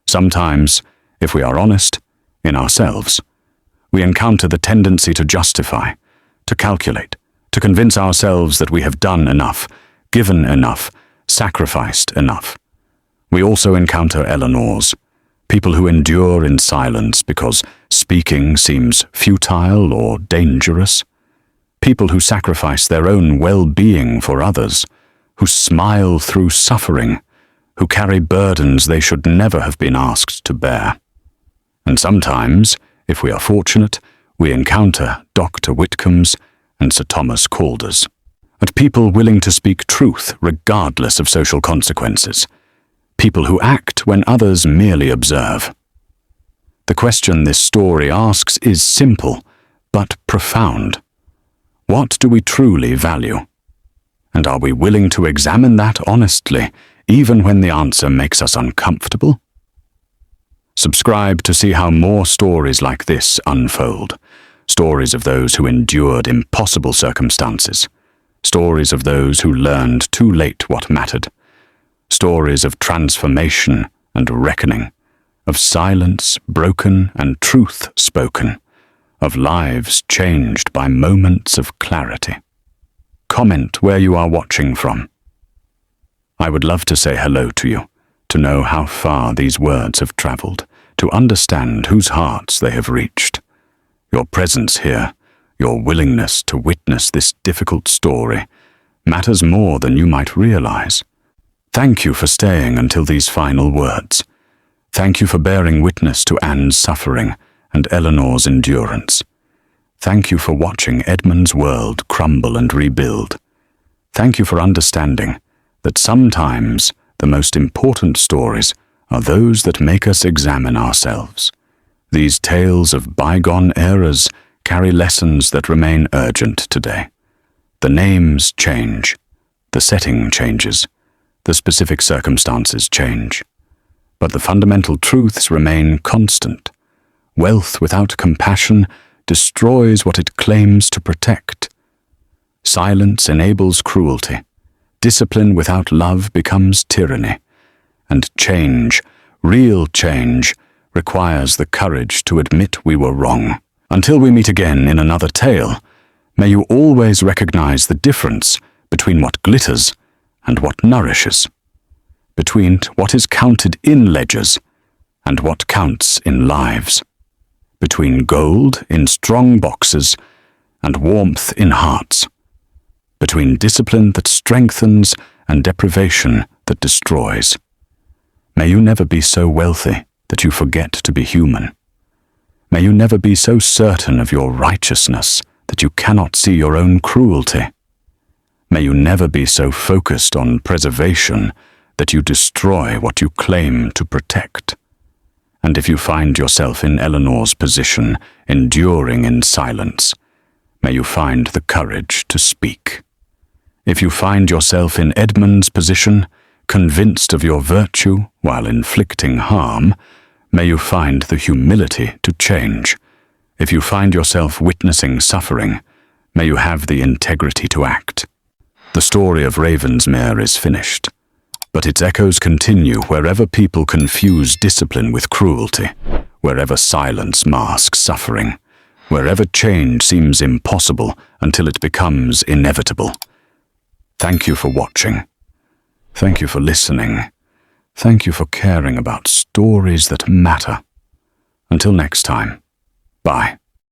sometimes, if we are honest, in ourselves. We encounter the tendency to justify, to calculate, to convince ourselves that we have done enough, given enough, sacrificed enough. We also encounter Eleanors, people who endure in silence because speaking seems futile or dangerous. People who sacrifice their own well-being for others, who smile through suffering, who carry burdens they should never have been asked to bear. And sometimes, if we are fortunate, we encounter Dr. Whitcombs and Sir Thomas Calders, and people willing to speak truth regardless of social consequences, people who act when others merely observe. The question this story asks is simple, but profound. What do we truly value? And are we willing to examine that honestly, even when the answer makes us uncomfortable? Subscribe to see how more stories like this unfold. Stories of those who endured impossible circumstances. Stories of those who learned too late what mattered. Stories of transformation and reckoning. Of silence broken and truth spoken. Of lives changed by moments of clarity. Comment where you are watching from. I would love to say hello to you, to know how far these words have traveled, to understand whose hearts they have reached. Your presence here, your willingness to witness this difficult story, matters more than you might realize. Thank you for staying until these final words. Thank you for bearing witness to Anne's suffering and Eleanor's endurance. Thank you for watching Edmund's world crumble and rebuild. Thank you for understanding that sometimes the most important stories are those that make us examine ourselves. These tales of bygone eras carry lessons that remain urgent today. The names change, the setting changes, the specific circumstances change. But the fundamental truths remain constant. Wealth without compassion destroys what it claims to protect. Silence enables cruelty. Discipline without love becomes tyranny. And change, real change, requires the courage to admit we were wrong. Until we meet again in another tale, may you always recognize the difference between what glitters and what nourishes, between what is counted in ledgers and what counts in lives, between gold in strong boxes and warmth in hearts, between discipline that strengthens and deprivation that destroys. May you never be so wealthy that you forget to be human. May you never be so certain of your righteousness that you cannot see your own cruelty. May you never be so focused on preservation that you destroy what you claim to protect. And if you find yourself in Eleanor's position, enduring in silence, may you find the courage to speak. If you find yourself in Edmund's position, convinced of your virtue while inflicting harm, may you find the humility to change. If you find yourself witnessing suffering, may you have the integrity to act. The story of Ravensmere is finished, but its echoes continue wherever people confuse discipline with cruelty, wherever silence masks suffering, wherever change seems impossible until it becomes inevitable. Thank you for watching. Thank you for listening. Thank you for caring about stories that matter. Until next time, bye.